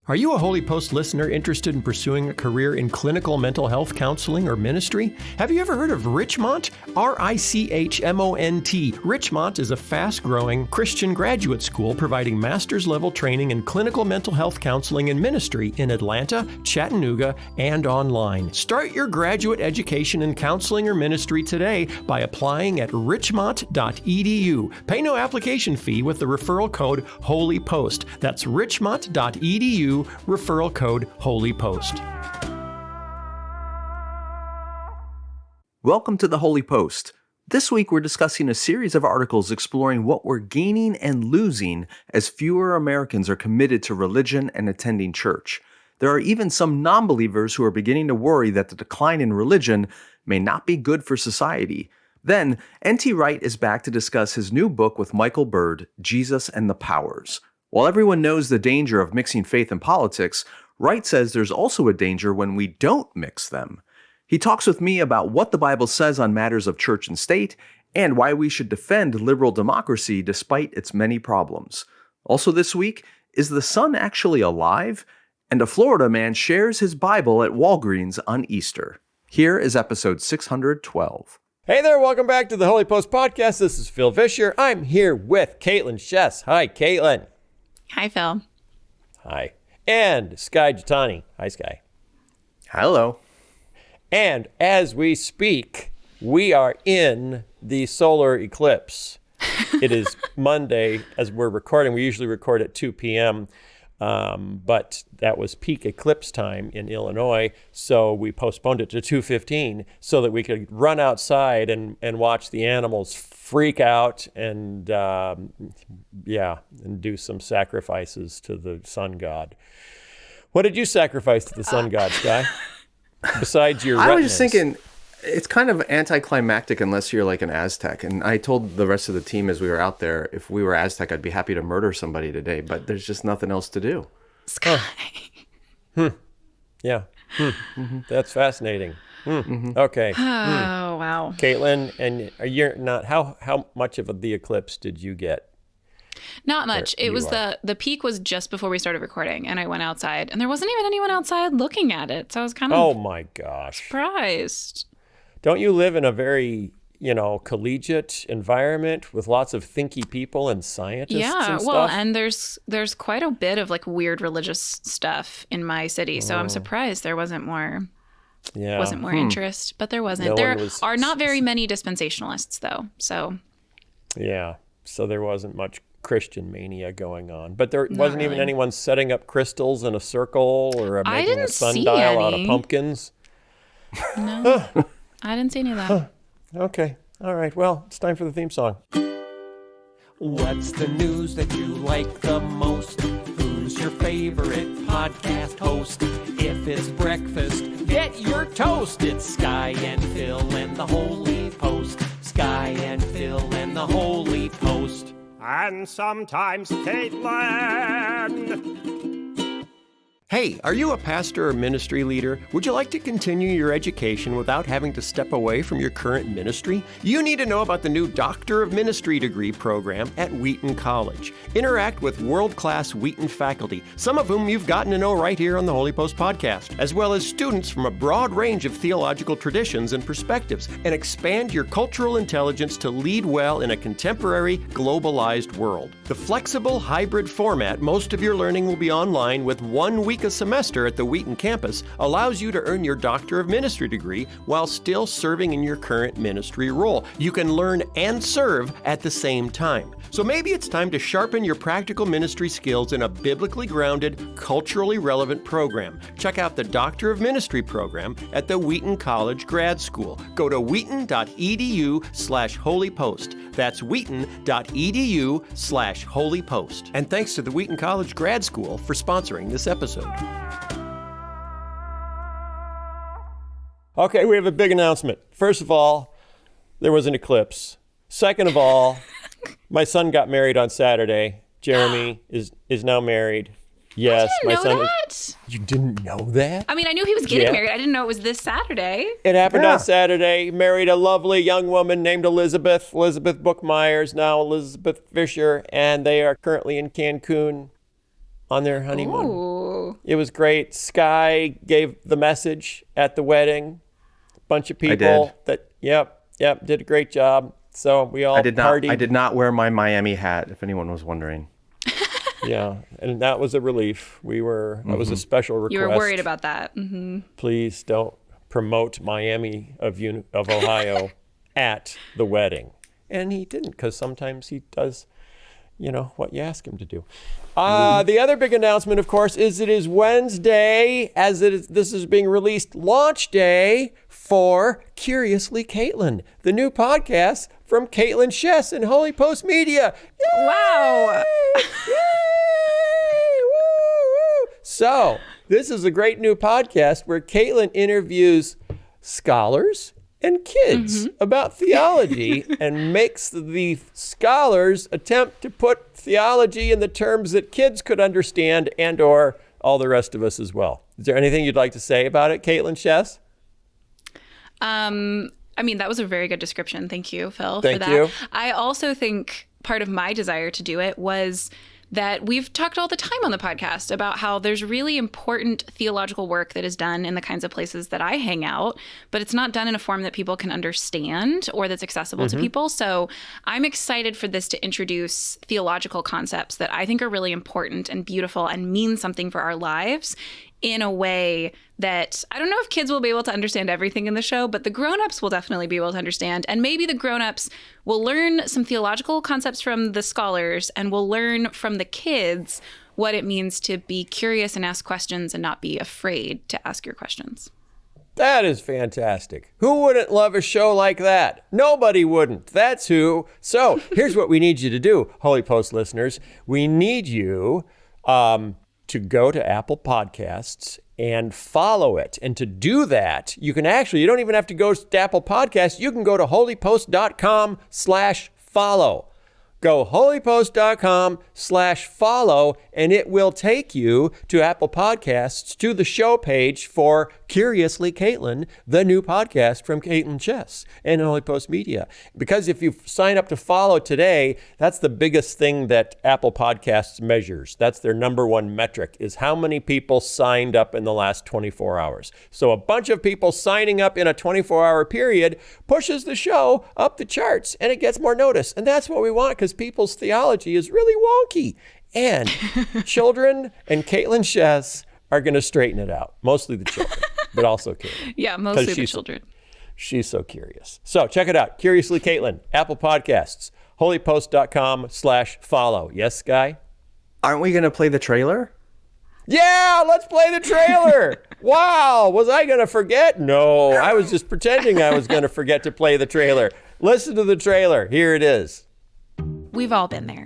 Are you a HOLYPOST listener interested in pursuing a career in clinical mental health counseling or ministry? Have you ever heard of Richmont? Richmont. Richmont is a fast-growing Christian graduate school providing master's level training in clinical mental health counseling and ministry in Atlanta, Chattanooga, and online. Start your graduate education in counseling or ministry today by applying at richmont.edu. Pay no application fee with the referral code HOLYPOST. That's richmont.edu. Referral code HOLYPOST. Welcome to the HOLYPOST. This week we're discussing a series of articles exploring what we're gaining and losing as fewer Americans are committed to religion and attending church. There are even some non-believers who are beginning to worry that the decline in religion may not be good for society. Then, N.T. Wright is back to discuss his new book with Michael Bird, Jesus and the Powers. While everyone knows the danger of mixing faith and politics, Wright says there's also a danger when we don't mix them. He talks with me about what the Bible says on matters of church and state, and why we should defend liberal democracy despite its many problems. Also this week, is the sun actually alive? And a Florida man shares his Bible at Walgreens on Easter. Here is episode 612. Hey there, welcome back to the HOLYPOST podcast. This is Phil Vischer. I'm here with Kaitlyn Shess. Hi, Kaitlyn. Hi, Phil. Hi. And Skye Jatani. Hi, Skye. Hello. And as we speak, we are in the solar eclipse. It is Monday as we're recording. We usually record at 2 p.m., but that was peak eclipse time in Illinois, so we postponed it to 2:15 so that we could run outside and watch the animals freak out and do some sacrifices to the sun god. What did you sacrifice to the sun god, Skye? Besides your retinas? I was just thinking, it's kind of anticlimactic unless you're like an Aztec. And I told the rest of the team as we were out there, if we were Aztec, I'd be happy to murder somebody today. But there's just nothing else to do. Skye. Yeah. Mm-hmm. That's fascinating. Mm-hmm. Okay. Oh, wow. Kaitlyn, and you're not, how much of the eclipse did you get? Not much. It was the peak was just before we started recording, and I went outside, and there wasn't even anyone outside looking at it. So I was kind of oh my gosh, surprised. Don't you live in a very, collegiate environment with lots of thinky people and scientists? Yeah, and stuff? well, and there's quite a bit of like weird religious stuff in my city, so I'm surprised there wasn't more. Yeah. Wasn't more interest, but there wasn't. There are not very many dispensationalists, though. So. Yeah, so there wasn't much Christian mania going on, but there Not wasn't really. even anyone setting up crystals in a circle or I making a didn't see sundial out of any. pumpkins. No, I didn't see any of that. Okay, all right. Well, it's time for the theme song. What's the news that you like the most? Who's your favorite podcast host? If it's breakfast, get your toast. It's Skye and Phil and the HOLYPOST. Skye and Phil and the HOLYPOST. And sometimes Kaitlyn. Hey, are you a pastor or ministry leader? Would you like to continue your education without having to step away from your current ministry? You need to know about the new Doctor of Ministry degree program at Wheaton College. Interact with world-class Wheaton faculty, some of whom you've gotten to know right here on the HOLYPOST podcast, as well as students from a broad range of theological traditions and perspectives, and expand your cultural intelligence to lead well in a contemporary, globalized world. The flexible hybrid format, most of your learning will be online with 1 week a semester at the Wheaton campus, allows you to earn your Doctor of Ministry degree while still serving in your current ministry role. You can learn and serve at the same time. So maybe it's time to sharpen your practical ministry skills in a biblically grounded, culturally relevant program. Check out the Doctor of Ministry program at the Wheaton College Grad School. Go to wheaton.edu/HOLYPOST. That's wheaton.edu/HOLYPOST. And thanks to the Wheaton College Grad School for sponsoring this episode. Okay, we have a big announcement. First of all, there was an eclipse. Second of all, my son got married on Saturday. Jeremy is now married. Yes, I didn't know that. You didn't know that? I mean, I knew he was getting married. I didn't know it was this Saturday. It happened on Saturday. Married a lovely young woman named Elizabeth Bookmeyers, now Elizabeth Vischer, and they are currently in Cancun on their honeymoon. Ooh. It was great. Skye gave the message at the wedding. Bunch of people did a great job. So we all partied. I did not wear my Miami hat, if anyone was wondering. Yeah, and that was a relief. That was a special request. You were worried about that. Please don't promote Miami of Ohio at the wedding. And he didn't, because sometimes he does, what you ask him to do. The other big announcement, of course, is it is Wednesday, this is being released, launch day for Curiously Kaitlyn, the new podcast from Kaitlyn Chess and HOLYPOST Media. Yay! Wow. Yay! Woo! So this is a great new podcast where Kaitlyn interviews scholars and kids about theology and makes the scholars attempt to put theology in the terms that kids could understand and or all the rest of us as well. Is there anything you'd like to say about it, Kaitlyn Chess? That was a very good description. Thank you, Phil, for that. Thank you. I also think part of my desire to do it was that we've talked all the time on the podcast about how there's really important theological work that is done in the kinds of places that I hang out, but it's not done in a form that people can understand or that's accessible to people. So I'm excited for this to introduce theological concepts that I think are really important and beautiful and mean something for our lives in a way that I don't know if kids will be able to understand everything in the show, but the grown-ups will definitely be able to understand. And maybe the grown-ups will learn some theological concepts from the scholars and will learn from the kids what it means to be curious and ask questions and not be afraid to ask your questions. That is fantastic. Who wouldn't love a show like that? Nobody wouldn't. That's who. So here's what we need you to do, HOLYPOST listeners. We need you to go to Apple Podcasts and follow it. And to do that, you don't even have to go to Apple Podcasts. You can go to holypost.com/follow. Go holypost.com/follow, and it will take you to Apple Podcasts, to the show page for Curiously Kaitlyn, the new podcast from Kaitlyn Chess and HOLYPOST Media. Because if you sign up to follow today, that's the biggest thing that Apple Podcasts measures. That's their number one metric, is how many people signed up in the last 24 hours. So a bunch of people signing up in a 24-hour period pushes the show up the charts, and it gets more notice. And that's what we want, because people's theology is really wonky. And children and Kaitlyn Chess are going to straighten it out. Mostly the children, but also Kaitlyn. Yeah, mostly the children. She's so curious. So check it out. Curiously Kaitlyn, Apple Podcasts, holypost.com/follow. Yes, Skye? Aren't we going to play the trailer? Yeah, let's play the trailer. Wow, was I going to forget? No, I was just pretending I was going to forget to play the trailer. Listen to the trailer. Here it is. We've all been there.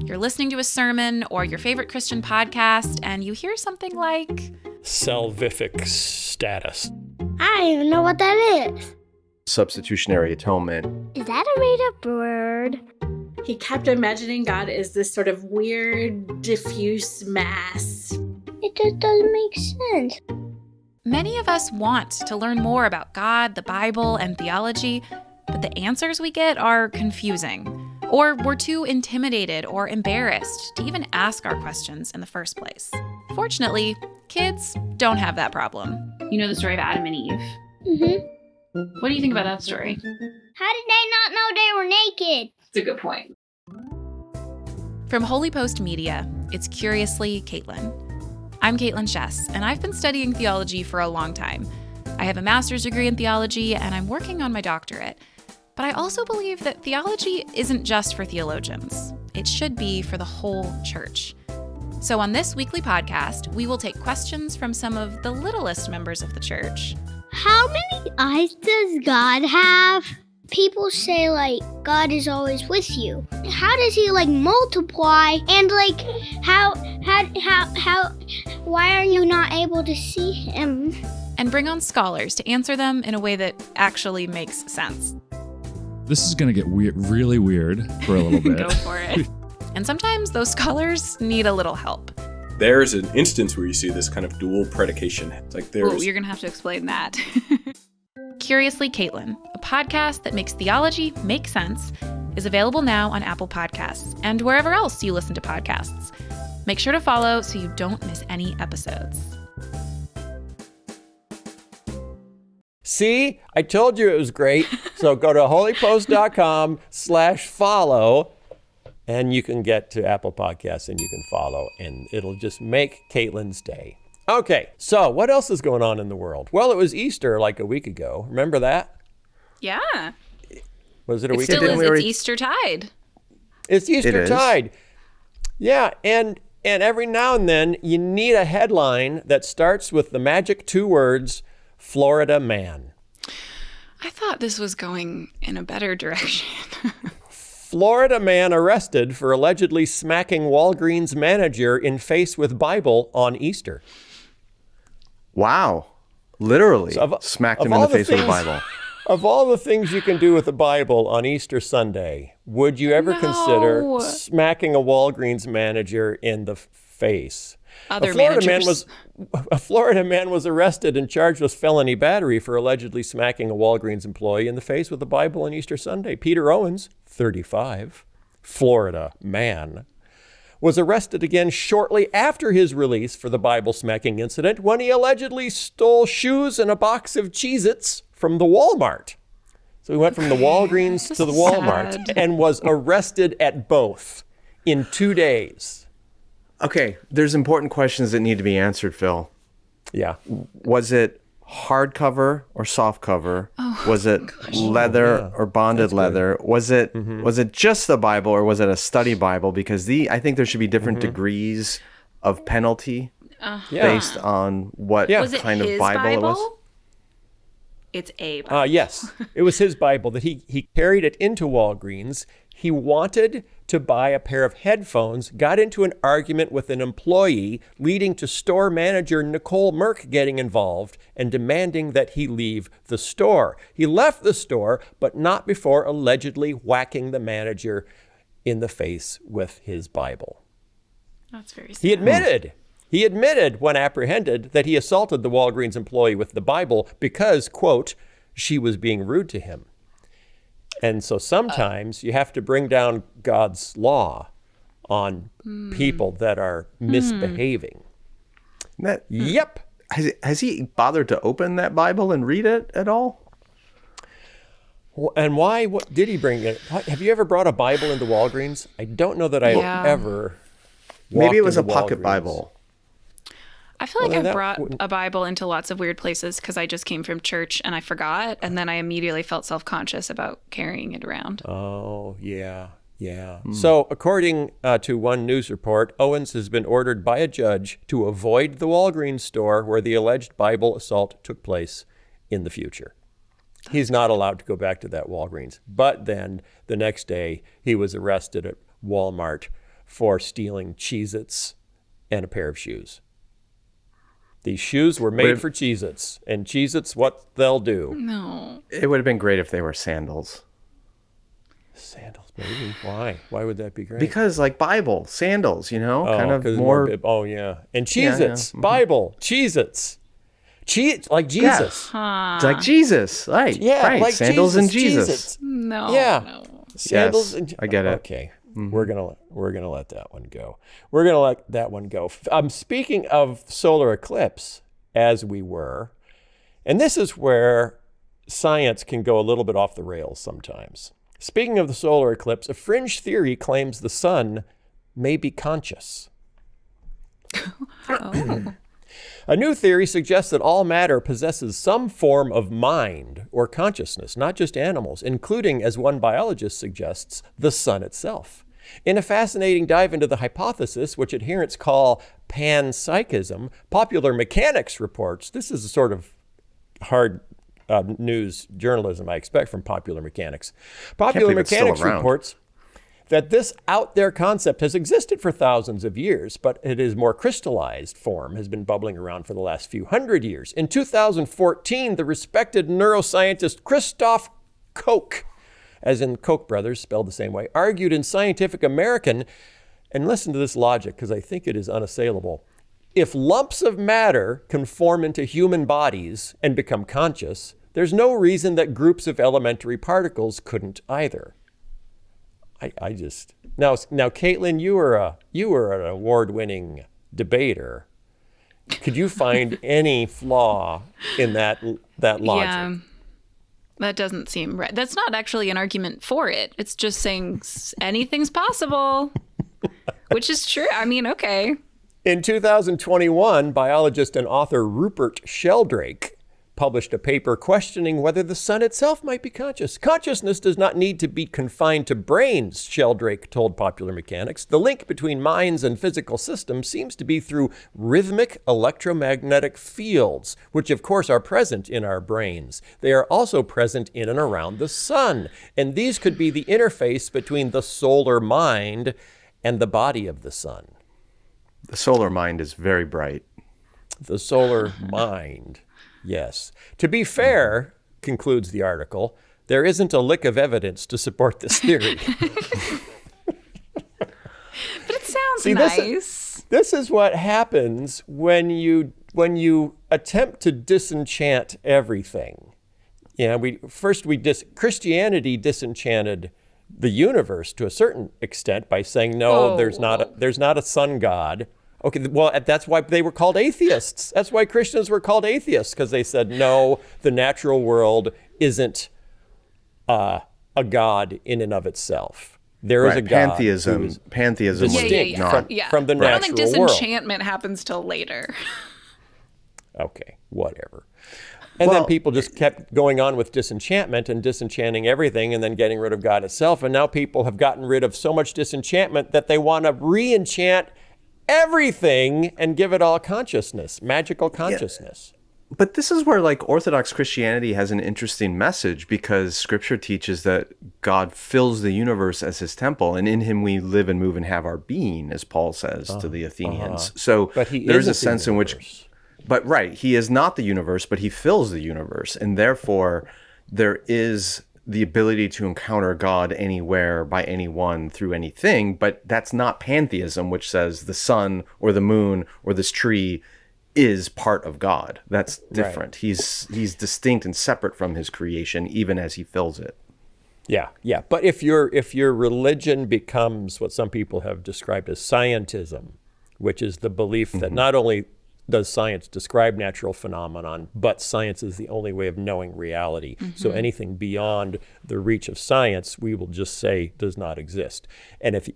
You're listening to a sermon or your favorite Christian podcast, and you hear something like salvific status. I don't even know what that is. Substitutionary atonement. Is that a made-up word? He kept imagining God as this sort of weird, diffuse mass. It just doesn't make sense. Many of us want to learn more about God, the Bible, and theology, but the answers we get are confusing. Or we're too intimidated or embarrassed to even ask our questions in the first place. Fortunately, kids don't have that problem. You know the story of Adam and Eve? Mm-hmm. What do you think about that story? How did they not know they were naked? It's a good point. From HOLYPOST Media, it's Curiously Kaitlyn. I'm Kaitlyn Chess, and I've been studying theology for a long time. I have a master's degree in theology, and I'm working on my doctorate. But I also believe that theology isn't just for theologians. It should be for the whole church. So on this weekly podcast, we will take questions from some of the littlest members of the church. How many eyes does God have? People say, God is always with you. How does he, multiply? And, why are you not able to see him? And bring on scholars to answer them in a way that actually makes sense. This is going to get really weird for a little bit. Go for it. And sometimes those scholars need a little help. There's an instance where you see this kind of dual predication. It's like there's... Ooh, you're going to have to explain that. Curiously Kaitlyn, a podcast that makes theology make sense, is available now on Apple Podcasts and wherever else you listen to podcasts. Make sure to follow so you don't miss any episodes. See, I told you it was great. So go to holypost.com/follow and you can get to Apple Podcasts and you can follow and it'll just make Kaitlyn's day. Okay, so what else is going on in the world? Well, it was Easter like a week ago. Remember that? Yeah. Was it a week Still ago? is. It's Eastertide. It's Eastertide. Yeah, and every now and then you need a headline that starts with the magic two words, Florida man. I thought this was going in a better direction. Florida man arrested for allegedly smacking Walgreens manager in face with Bible on Easter. Wow. Literally So smacked him in the face with a Bible. Of all the things you can do with the Bible on Easter Sunday, would you ever consider smacking a Walgreens manager in the face? A Florida man was arrested and charged with felony battery for allegedly smacking a Walgreens employee in the face with the Bible on Easter Sunday. Peter Owens, 35, Florida man, was arrested again shortly after his release for the Bible smacking incident when he allegedly stole shoes and a box of Cheez-Its from the Walmart. So he went from the Walgreens to the Walmart and was arrested at both in 2 days. Okay, there's important questions that need to be answered, Phil. Yeah. Was it hardcover or softcover? Was it leather or bonded leather? Was it just the Bible or was it a study Bible? Because I think there should be different degrees of penalty based on what kind of Bible it was. It's a Bible. Yes, it was his Bible that he carried it into Walgreens. He wanted to buy a pair of headphones, got into an argument with an employee, leading to store manager Nicole Merck getting involved and demanding that he leave the store. He left the store, but not before allegedly whacking the manager in the face with his Bible. That's very sad. He admitted when apprehended that he assaulted the Walgreens employee with the Bible because, quote, she was being rude to him. And so sometimes you have to bring down God's law on people that are misbehaving. Yep. Has he bothered to open that Bible and read it at all? And why? What did he bring it? Have you ever brought a Bible into Walgreens? I don't know that I've ever. Maybe it was a pocket Bible. I feel like I've brought a Bible into lots of weird places because I just came from church and I forgot. And then I immediately felt self-conscious about carrying it around. Oh, yeah. So according to one news report, Owens has been ordered by a judge to avoid the Walgreens store where the alleged Bible assault took place in the future. He's not allowed to go back to that Walgreens. But then the next day, he was arrested at Walmart for stealing Cheez-Its and a pair of shoes. These shoes were made for Cheez-Its, and Cheez-Its, what they'll do. No. It would have been great if they were sandals. Sandals, maybe. Why? Why would that be great? Because like Bible, sandals, kind of more. Yeah. And Cheez-Its, Bible, Cheez-Its. Like Jesus. Huh. Like Jesus, right? Yeah, right. like sandals and Jesus. Cheez-Its. No. Yeah. No. Sandals. Yes, I get it. Okay. We're gonna let that one go. We're gonna let that one go. Speaking of solar eclipse, as we were, and this is where science can go a little bit off the rails sometimes. Speaking of the solar eclipse, a fringe theory claims the sun may be conscious. A new theory suggests that all matter possesses some form of mind or consciousness, not just animals, including, as one biologist suggests, the sun itself. In a fascinating dive into the hypothesis, which adherents call panpsychism, Popular Mechanics reports, this is a sort of hard news journalism I expect from Popular Mechanics. Popular Mechanics reports that this out there concept has existed for thousands of years, but it is more crystallized form has been bubbling around for the last few hundred years. In 2014, the respected neuroscientist Christoph Koch, as in Koch brothers, spelled the same way, argued in Scientific American, and listen to this logic because I think it is unassailable. If lumps of matter can form into human bodies and become conscious, there's no reason that groups of elementary particles couldn't either. I just now Kaitlyn, you were an award-winning debater. Could you find any flaw in that logic? Yeah, that doesn't seem right. That's not actually an argument for it. It's just saying anything's possible, which is true. I mean, okay. In 2021, biologist and author Rupert Sheldrake published a paper questioning whether the sun itself might be conscious. Consciousness does not need to be confined to brains, Sheldrake told Popular Mechanics. The link between minds and physical systems seems to be through rhythmic electromagnetic fields, which of course are present in our brains. They are also present in and around the sun, and these could be the interface between the solar mind and the body of the sun. The solar mind is very bright. The solar mind. Yes. To be fair, concludes the article, there isn't a lick of evidence to support this theory. But it sounds See, nice. This is what happens when you attempt to disenchant everything. Yeah, Christianity disenchanted the universe to a certain extent by saying no, there's not a sun god. Okay, well, that's why they were called atheists. That's why Christians were called atheists, because they said, no, the natural world isn't a god in and of itself. There is a god. Pantheism was distinct from the natural world. I don't think disenchantment happens till later. Okay, whatever. And then people just kept going on with disenchantment and disenchanting everything and then getting rid of God itself. And now people have gotten rid of so much disenchantment that they want to re-enchant everything and give it all consciousness, magical consciousness. Yeah. But this is where Orthodox Christianity has an interesting message, because Scripture teaches that God fills the universe as his temple, and in him we live and move and have our being, as Paul says to the Athenians. So there's a sense in which, he is not the universe, but he fills the universe, and therefore there is the ability to encounter God anywhere by anyone through anything, but that's not pantheism, which says the sun or the moon or this tree is part of God. That's different. Right. He's distinct and separate from his creation, even as he fills it. Yeah. But if your religion becomes what some people have described as scientism, which is the belief that not only does science describe natural phenomenon, but science is the only way of knowing reality. So anything beyond the reach of science, we will just say does not exist. And if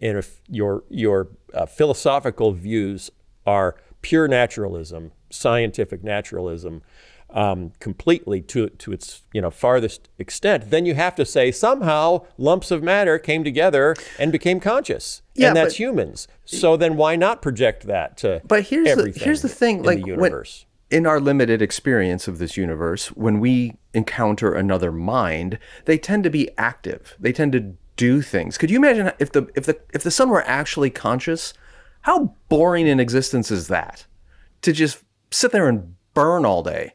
your philosophical views are pure naturalism, scientific naturalism, completely to its farthest extent, then you have to say somehow lumps of matter came together and became conscious, and that's humans. So then why not project that to everything? Here's the thing, in the universe. In our limited experience of this universe, when we encounter another mind, they tend to be active. They tend to do things. Could you imagine if the sun were actually conscious? How boring an existence is that? To just sit there and burn all day.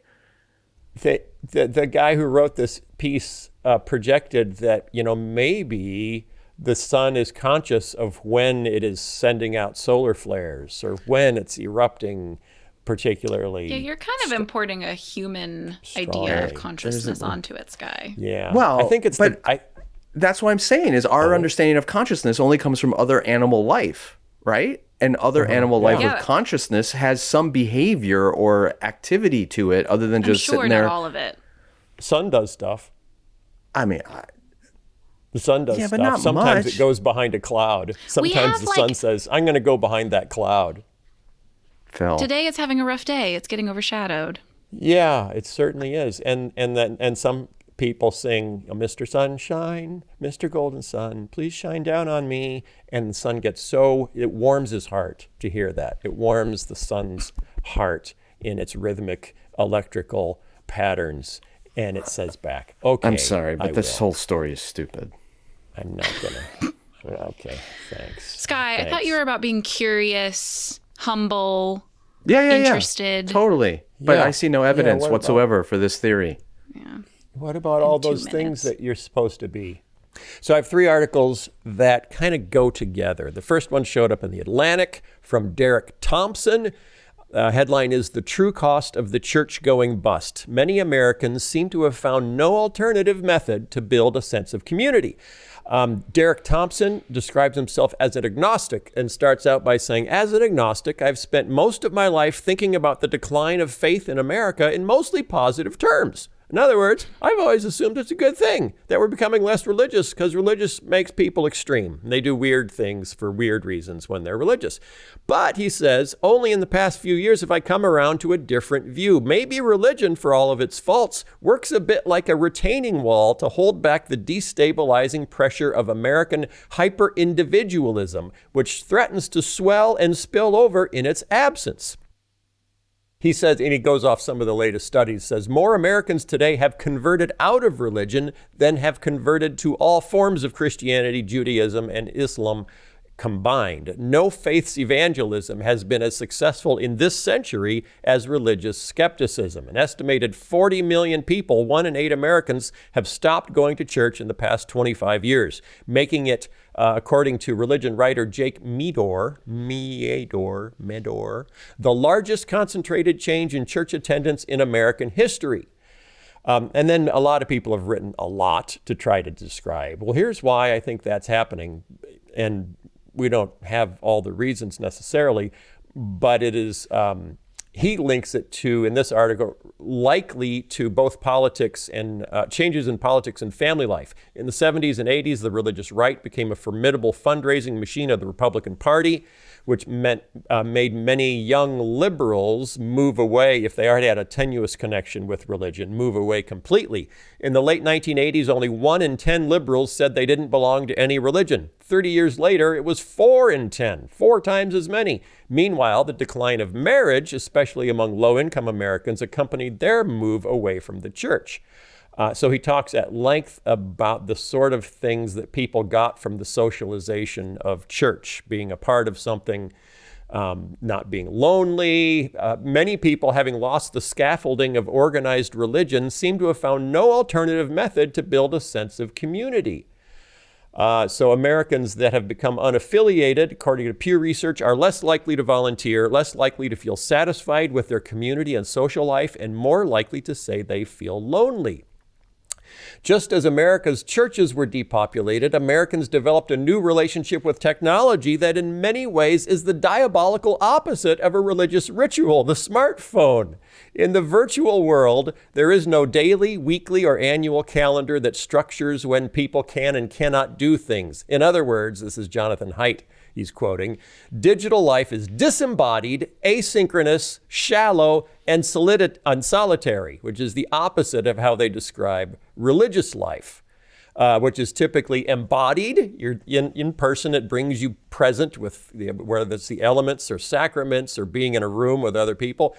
The guy who wrote this piece projected that, maybe the sun is conscious of when it is sending out solar flares or when it's erupting particularly. Yeah, you're kind of importing a human idea of consciousness onto it, Skye. Yeah. Well, I think it's that's what I'm saying is our understanding of consciousness only comes from other animal life, right? And other animal life with consciousness has some behavior or activity to it other than just sitting there. Not all of it. Sun does stuff. I mean, the sun does stuff. But not Sometimes much. it goes behind a cloud. Sometimes the sun says, I'm going to go behind that cloud. Phil. Today it's having a rough day. It's getting overshadowed. Yeah, it certainly is. And some people sing, Mr. Sunshine, Mr. Golden Sun, please shine down on me. And the sun gets it warms his heart to hear that. It warms the sun's heart in its rhythmic electrical patterns. And it says back, okay, I'm sorry, but this whole story is stupid. I'm not going to. Okay, thanks. Skye, I thought you were about being curious, humble, yeah, interested. Totally. But I see no evidence whatsoever for this theory. Yeah. What about all those things that you're supposed to be? So I have 3 articles that kind of go together. The first one showed up in the Atlantic from Derek Thompson. Headline is The True Cost of the Churchgoing Bust. Many Americans seem to have found no alternative method to build a sense of community. Derek Thompson describes himself as an agnostic and starts out by saying, as an agnostic, I've spent most of my life thinking about the decline of faith in America in mostly positive terms. In other words, I've always assumed it's a good thing that we're becoming less religious because religious makes people extreme. They do weird things for weird reasons when they're religious. But he says, only in the past few years have I come around to a different view. Maybe religion, for all of its faults, works a bit like a retaining wall to hold back the destabilizing pressure of American hyper-individualism, which threatens to swell and spill over in its absence. He says, and he goes off some of the latest studies, says more Americans today have converted out of religion than have converted to all forms of Christianity, Judaism, and Islam combined. No faith's evangelism has been as successful in this century as religious skepticism. An estimated 40 million people, 1 in 8 Americans, have stopped going to church in the past 25 years, making it, according to religion writer Jake Meador, the largest concentrated change in church attendance in American history. And then a lot of people have written a lot to try to describe, well, here's why I think that's happening. And we don't have all the reasons necessarily, but it is, he links it to, in this article, likely to both politics and changes in politics and family life. In the 70s and 80s, the religious right became a formidable fundraising machine of the Republican Party, which made many young liberals move away, if they already had a tenuous connection with religion, move away completely. In the late 1980s, only 1 in 10 liberals said they didn't belong to any religion. 30 years later, it was 4 in 10, 4 times as many. Meanwhile, the decline of marriage, especially among low-income Americans, accompanied their move away from the church. So he talks at length about the sort of things that people got from the socialization of church, being a part of something, not being lonely. Many people, having lost the scaffolding of organized religion, seem to have found no alternative method to build a sense of community. So Americans that have become unaffiliated, according to Pew Research, are less likely to volunteer, less likely to feel satisfied with their community and social life, and more likely to say they feel lonely. Just as America's churches were depopulated, Americans developed a new relationship with technology that in many ways is the diabolical opposite of a religious ritual, the smartphone. In the virtual world, there is no daily, weekly, or annual calendar that structures when people can and cannot do things. In other words, this is Jonathan Haidt, he's quoting, digital life is disembodied, asynchronous, shallow, and solitary, which is the opposite of how they describe religious life, which is typically embodied. You're in person. It brings you present with whether it's the elements or sacraments or being in a room with other people.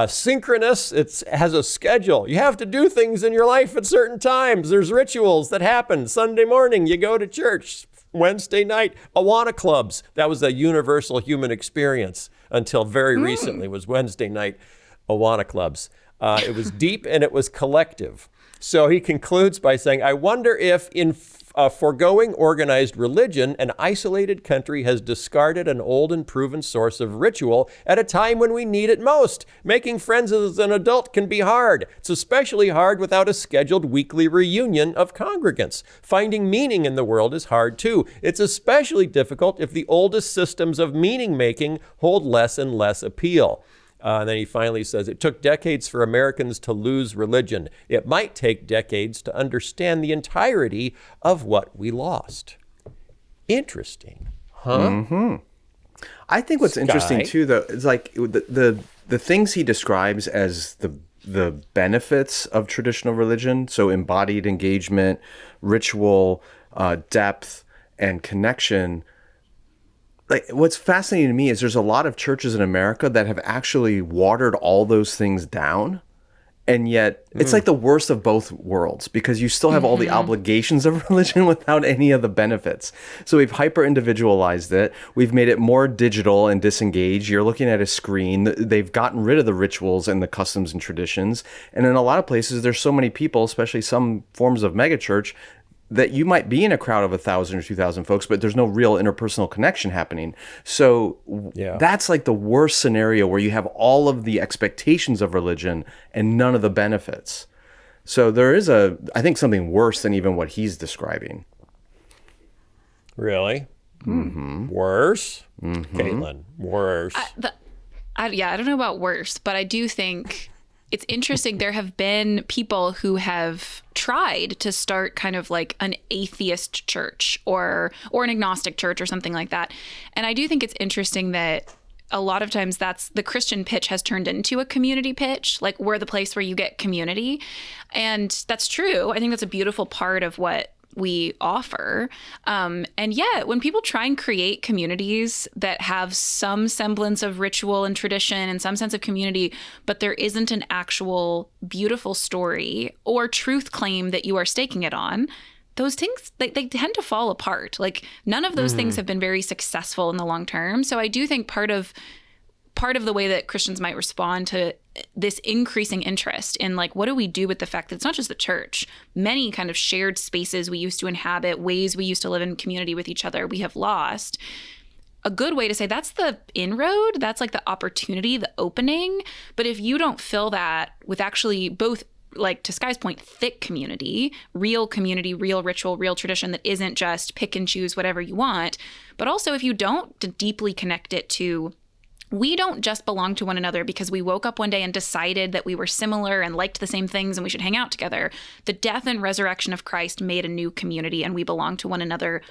Synchronous, it has a schedule. You have to do things in your life at certain times. There's rituals that happen. Sunday morning, you go to church. Wednesday night, Awana clubs. That was a universal human experience until very recently was Wednesday night Awana clubs. It was deep and it was collective. So he concludes by saying, I wonder if in foregoing organized religion, an isolated country has discarded an old and proven source of ritual at a time when we need it most. Making friends as an adult can be hard. It's especially hard without a scheduled weekly reunion of congregants. Finding meaning in the world is hard too. It's especially difficult if the oldest systems of meaning making hold less and less appeal. And then he finally says, it took decades for Americans to lose religion. It might take decades to understand the entirety of what we lost. Interesting, huh? Mm-hmm. I think what's interesting too, though, is like the things he describes as the benefits of traditional religion. So embodied engagement, ritual, depth, and connection. Like, what's fascinating to me is there's a lot of churches in America that have actually watered all those things down. And yet it's like the worst of both worlds because you still have all the obligations of religion without any of the benefits. So we've hyper individualized it. We've made it more digital and disengaged. You're looking at a screen. They've gotten rid of the rituals and the customs and traditions. And in a lot of places, there's so many people, especially some forms of megachurch, that you might be in a crowd of 1,000 or 2,000 folks, but there's no real interpersonal connection happening. So that's like the worst scenario where you have all of the expectations of religion and none of the benefits. So there is I think something worse than even what he's describing. Really? Worse? Kaitlyn, worse. I don't know about worse, but I do think it's interesting. There have been people who have tried to start kind of like an atheist church or an agnostic church or something like that. And I do think it's interesting that a lot of times that's the Christian pitch has turned into a community pitch. Like, we're the place where you get community. And that's true. I think that's a beautiful part of what we offer. And yet when people try and create communities that have some semblance of ritual and tradition and some sense of community, but there isn't an actual beautiful story or truth claim that you are staking it on, those things, they tend to fall apart. Like, none of those things have been very successful in the long term. So I do think part of the way that Christians might respond to this increasing interest in, like, what do we do with the fact that it's not just the church, many kind of shared spaces we used to inhabit, ways we used to live in community with each other, we have lost. A good way to say that's the inroad, that's like the opportunity, the opening. But if you don't fill that with actually both, like to Skye's point, thick community, real ritual, real tradition that isn't just pick and choose whatever you want, but also if you don't deeply connect it to, we don't just belong to one another because we woke up one day and decided that we were similar and liked the same things and we should hang out together. The death and resurrection of Christ made a new community, and we belong to one another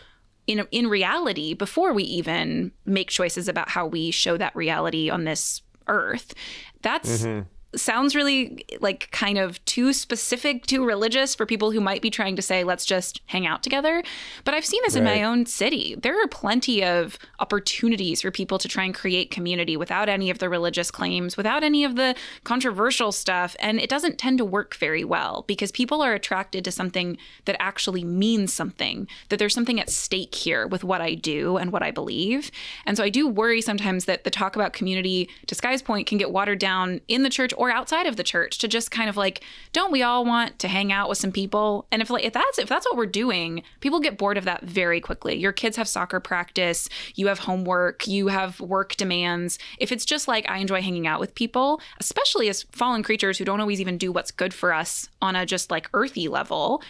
in reality before we even make choices about how we show that reality on this earth. That's sounds really like kind of too specific, too religious for people who might be trying to say, let's just hang out together. But I've seen this in my own city. There are plenty of opportunities for people to try and create community without any of the religious claims, without any of the controversial stuff. And it doesn't tend to work very well because people are attracted to something that actually means something, that there's something at stake here with what I do and what I believe. And so I do worry sometimes that the talk about community, to Skye's point, can get watered down in the church or outside of the church to just kind of like, don't we all want to hang out with some people? And if that's what we're doing, people get bored of that very quickly. Your kids have soccer practice, you have homework, you have work demands. If it's just like, I enjoy hanging out with people, especially as fallen creatures who don't always even do what's good for us on a just like earthy level,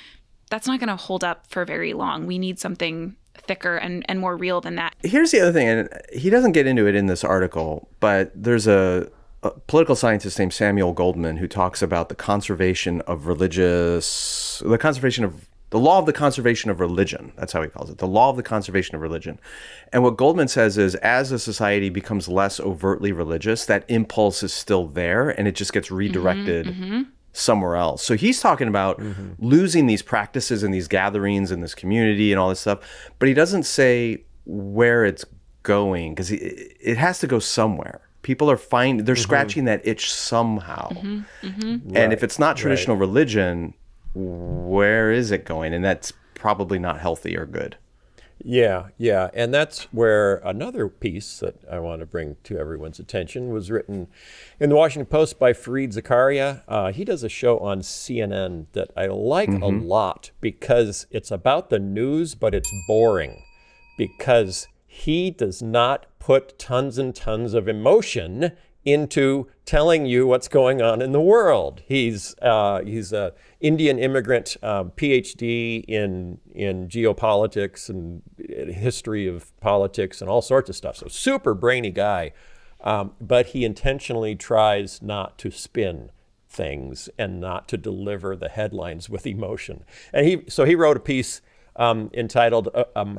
that's not going to hold up for very long. We need something thicker and more real than that. Here's the other thing, and he doesn't get into it in this article, but there's a political scientist named Samuel Goldman who talks about the law of the conservation of religion. That's how he calls it, the law of the conservation of religion. And what Goldman says is, as a society becomes less overtly religious, that impulse is still there and it just gets redirected somewhere else. So he's talking about losing these practices and these gatherings and this community and all this stuff, but he doesn't say where it's going, because it has to go somewhere. People are they're scratching that itch somehow. And if it's not traditional religion, where is it going? And that's probably not healthy or good. Yeah. And that's where another piece that I want to bring to everyone's attention was written in the Washington Post by Fareed Zakaria. He does a show on CNN that I like a lot because it's about the news, but it's boring because he does not put tons and tons of emotion into telling you what's going on in the world. He's a Indian immigrant, PhD in geopolitics and history of politics and all sorts of stuff. So super brainy guy, but he intentionally tries not to spin things and not to deliver the headlines with emotion. And he wrote a piece entitled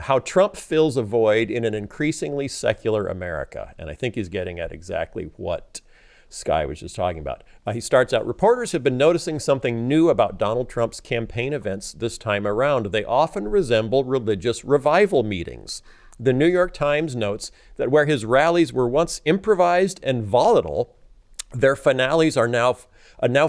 How Trump Fills a Void in an Increasingly Secular America. And I think he's getting at exactly what Skye was just talking about. He starts out, reporters have been noticing something new about Donald Trump's campaign events this time around. They often resemble religious revival meetings. The New York Times notes that where his rallies were once improvised and volatile, their finales are now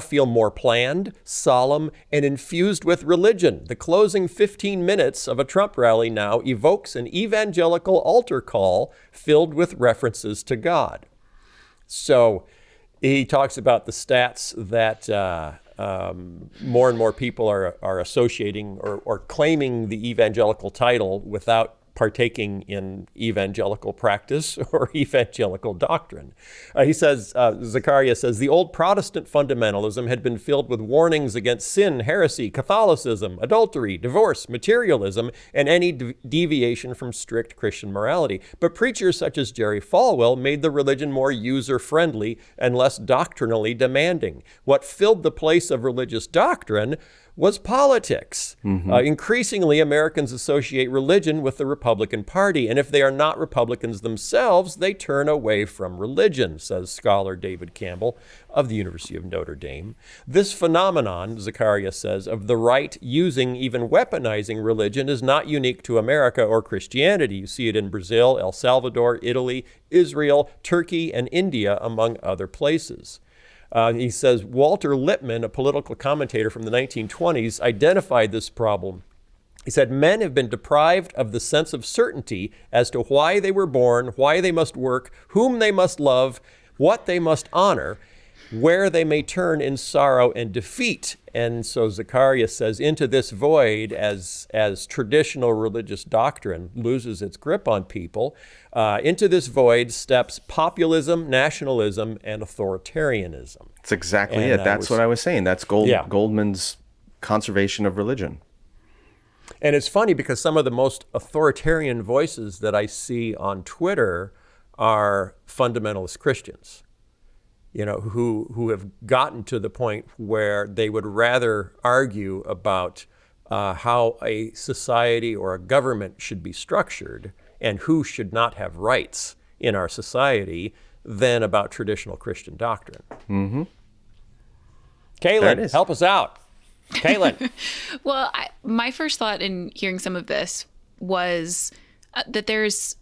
feel more planned, solemn, and infused with religion. The closing 15 minutes of a Trump rally now evokes an evangelical altar call filled with references to God. So he talks about the stats that more and more people are associating or claiming the evangelical title without partaking in evangelical practice or evangelical doctrine. He says, Zachariah says, the old Protestant fundamentalism had been filled with warnings against sin, heresy, Catholicism, adultery, divorce, materialism, and any deviation from strict Christian morality. But preachers such as Jerry Falwell made the religion more user-friendly and less doctrinally demanding. What filled the place of religious doctrine was politics. Increasingly, Americans associate religion with the Republican Party, and if they are not Republicans themselves, they turn away from religion, says scholar David Campbell of the University of Notre Dame. This phenomenon, Zachariah says, of the right using, even weaponizing religion is not unique to America or Christianity. You see it in Brazil, El Salvador, Italy, Israel, Turkey, and India, among other places. He says Walter Lippmann, a political commentator from the 1920s, identified this problem. He said, men have been deprived of the sense of certainty as to why they were born, why they must work, whom they must love, what they must honor, where they may turn in sorrow and defeat. And so Zachariah says, into this void, as traditional religious doctrine loses its grip on people, into this void steps populism, nationalism, and authoritarianism. That's exactly it. That's what I was saying. That's Goldman's conservation of religion. And it's funny because some of the most authoritarian voices that I see on Twitter are fundamentalist Christians, you know, who have gotten to the point where they would rather argue about how a society or a government should be structured and who should not have rights in our society than about traditional Christian doctrine. Kaitlyn, help us out. Kaitlyn. Well, my first thought in hearing some of this was that there's,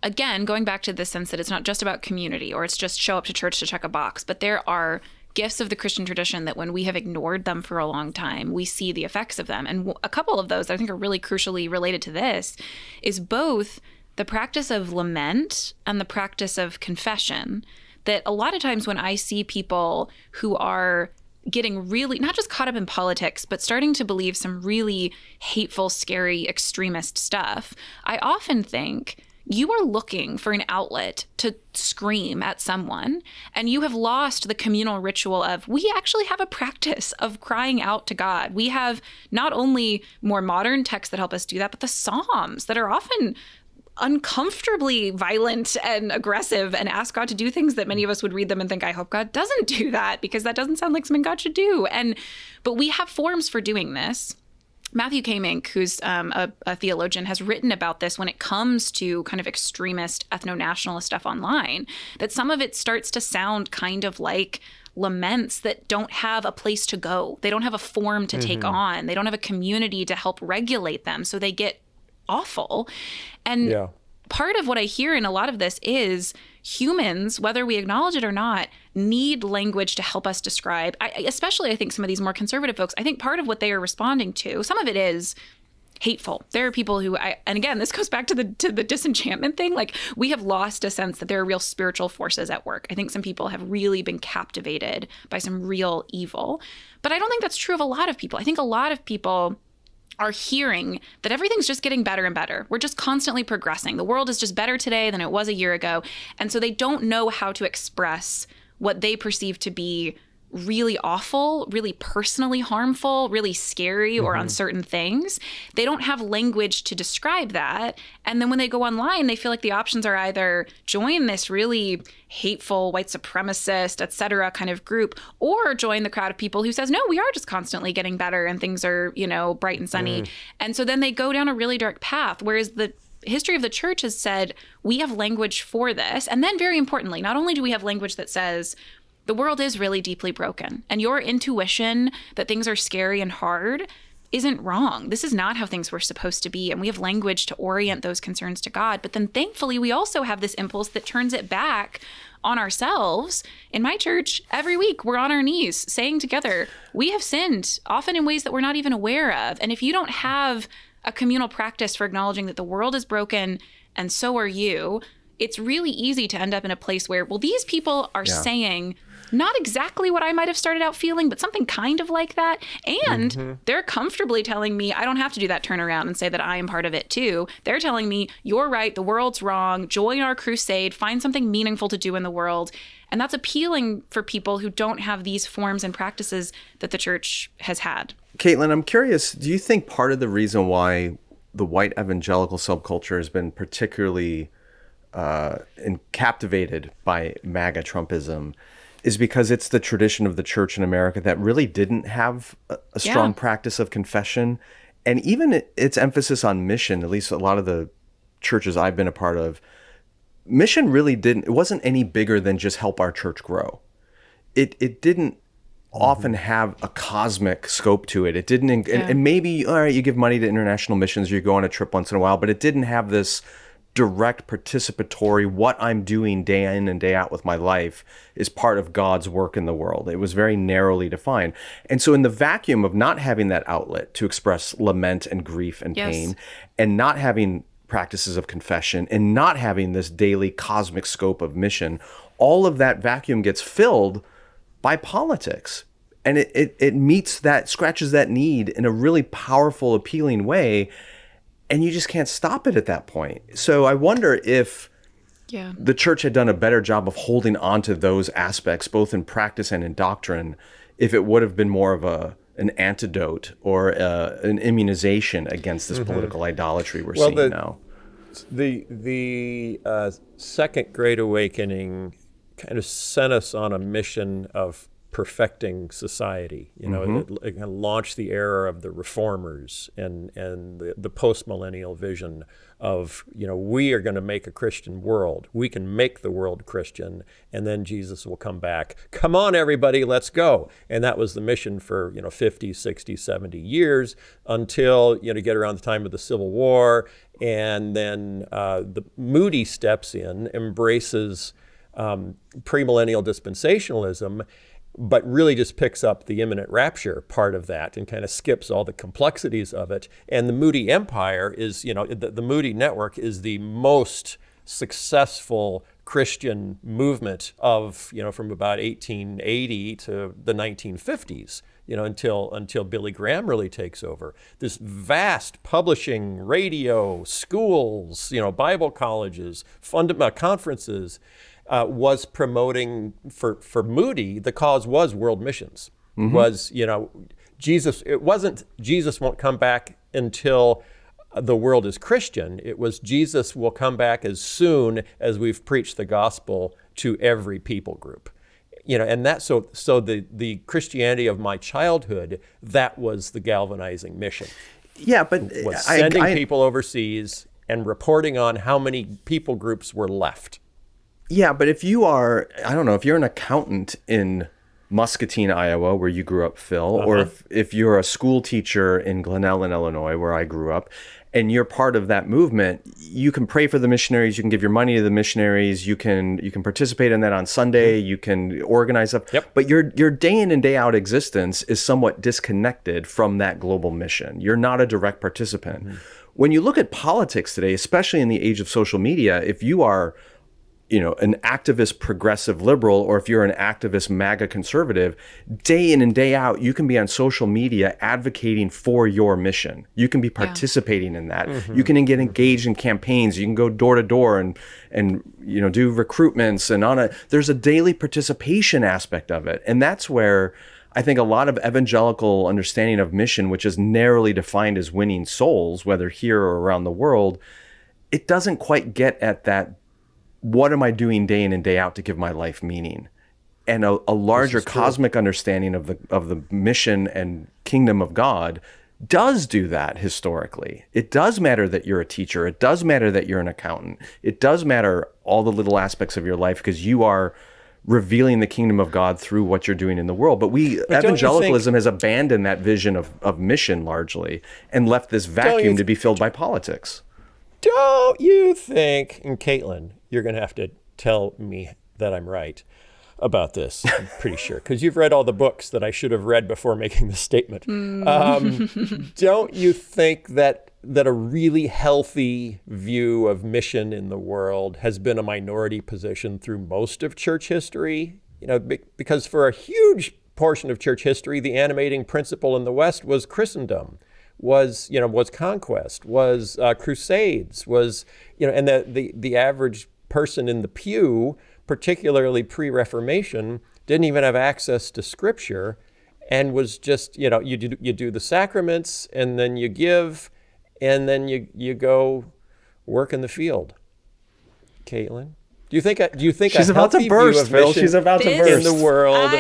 again, going back to the sense that it's not just about community or it's just show up to church to check a box, but there are gifts of the Christian tradition that when we have ignored them for a long time, we see the effects of them. And a couple of those that I think are really crucially related to this is both the practice of lament and the practice of confession. That a lot of times when I see people who are getting really not just caught up in politics, but starting to believe some really hateful, scary, extremist stuff, I often think you are looking for an outlet to scream at someone, and you have lost the communal ritual of, we actually have a practice of crying out to God. We have not only more modern texts that help us do that, but the Psalms that are often uncomfortably violent and aggressive and ask God to do things that many of us would read them and think, I hope God doesn't do that, because that doesn't sound like something God should do. But we have forms for doing this. Matthew Kamink, who's a theologian, has written about this when it comes to kind of extremist ethno-nationalist stuff online, that some of it starts to sound kind of like laments that don't have a place to go. They don't have a form to take on. They don't have a community to help regulate them. So they get awful. And part of what I hear in a lot of this is humans, whether we acknowledge it or not, need language to help us describe, especially I think some of these more conservative folks, I think part of what they are responding to, some of it is hateful. There are people who, and again, this goes back to the disenchantment thing. Like, we have lost a sense that there are real spiritual forces at work. I think some people have really been captivated by some real evil. But I don't think that's true of a lot of people. I think a lot of people are hearing that everything's just getting better and better. We're just constantly progressing. The world is just better today than it was a year ago. And so they don't know how to express what they perceive to be really awful, really personally harmful, really scary or uncertain things. They don't have language to describe that. And then when they go online, they feel like the options are either join this really hateful, white supremacist, et cetera, kind of group, or join the crowd of people who says, no, we are just constantly getting better and things are, bright and sunny. And so then they go down a really dark path, whereas the history of the church has said, we have language for this. And then very importantly, not only do we have language that says, the world is really deeply broken, and your intuition that things are scary and hard isn't wrong. This is not how things were supposed to be, and we have language to orient those concerns to God. But then thankfully, we also have this impulse that turns it back on ourselves. In my church, every week, we're on our knees saying together, we have sinned, often in ways that we're not even aware of. And if you don't have a communal practice for acknowledging that the world is broken and so are you, it's really easy to end up in a place where, well, these people are saying not exactly what I might have started out feeling, but something kind of like that. And they're comfortably telling me I don't have to do that turnaround and say that I am part of it too. They're telling me, you're right, the world's wrong, join our crusade, find something meaningful to do in the world. And that's appealing for people who don't have these forms and practices that the church has had. Kaitlyn, I'm curious, do you think part of the reason why the white evangelical subculture has been particularly captivated by MAGA Trumpism is because it's the tradition of the church in America that really didn't have a strong practice of confession, and even its emphasis on mission, at least a lot of the churches I've been a part of, mission really it wasn't any bigger than just help our church grow. It didn't often have a cosmic scope to it. It didn't, and maybe, all right, you give money to international missions, you go on a trip once in a while, but it didn't have this direct participatory, what I'm doing day in and day out with my life is part of God's work in the world. It was very narrowly defined. And so in the vacuum of not having that outlet to express lament and grief and pain, and not having practices of confession, and not having this daily cosmic scope of mission, all of that vacuum gets filled by politics. And it meets that, scratches that need in a really powerful, appealing way. And you just can't stop it at that point. So I wonder if the church had done a better job of holding on to those aspects, both in practice and in doctrine, if it would have been more of an antidote or an immunization against this political idolatry we're seeing now. The Second Great Awakening kind of sent us on a mission of perfecting society. You know, it kind of launched the era of the reformers and the post-millennial vision of, you know, we are going to make a Christian world. We can make the world Christian, and then Jesus will come back. Come on, everybody, let's go. And that was the mission for, 50, 60, 70 years until, get around the time of the Civil War. And then the Moody steps in, embraces premillennial dispensationalism, but really just picks up the imminent rapture part of that and kind of skips all the complexities of it. And the Moody Empire is, the Moody Network is the most successful Christian movement of, from about 1880 to the 1950s, until Billy Graham really takes over. This vast publishing, radio, schools, Bible colleges, conferences, was promoting for Moody, the cause was world missions. Was, Jesus, it wasn't Jesus won't come back until the world is Christian. It was Jesus will come back as soon as we've preached the gospel to every people group. And that so the Christianity of my childhood, that was the galvanizing mission. Yeah, but was sending people overseas and reporting on how many people groups were left. Yeah, but if you are, I don't know, if you're an accountant in Muscatine, Iowa, where you grew up, Phil, or if you're a school teacher in Glen Ellen, Illinois, where I grew up, and you're part of that movement, you can pray for the missionaries, you can give your money to the missionaries, you can participate in that on Sunday, you can organize stuff. But your day in and day out existence is somewhat disconnected from that global mission. You're not a direct participant. When you look at politics today, especially in the age of social media, if you are an activist progressive liberal, or if you're an activist MAGA conservative, day in and day out, you can be on social media advocating for your mission. You can be participating in that. You can get engaged in campaigns. You can go door to door and do recruitments and there's a daily participation aspect of it. And that's where I think a lot of evangelical understanding of mission, which is narrowly defined as winning souls, whether here or around the world, it doesn't quite get at that. What am I doing day in and day out to give my life meaning? And a larger cosmic understanding of the mission and kingdom of God does do that historically. It does matter that you're a teacher. It does matter that you're an accountant. It does matter all the little aspects of your life because you are revealing the kingdom of God through what you're doing in the world. But evangelicalism has abandoned that vision of mission largely and left this vacuum to be filled by politics. Don't you think, and Kaitlyn, you're going to have to tell me that I'm right about this, I'm pretty sure, because you've read all the books that I should have read before making this statement. Don't you think that a really healthy view of mission in the world has been a minority position through most of church history? because for a huge portion of church history, the animating principle in the West was Christendom, was conquest, was crusades, was, and the average person in the pew, particularly pre-Reformation, didn't even have access to Scripture, and was just, you do the sacraments, and then you give, and then you go work in the field. Kaitlyn, do you think she's about to burst, Phil? She's about to burst in the world?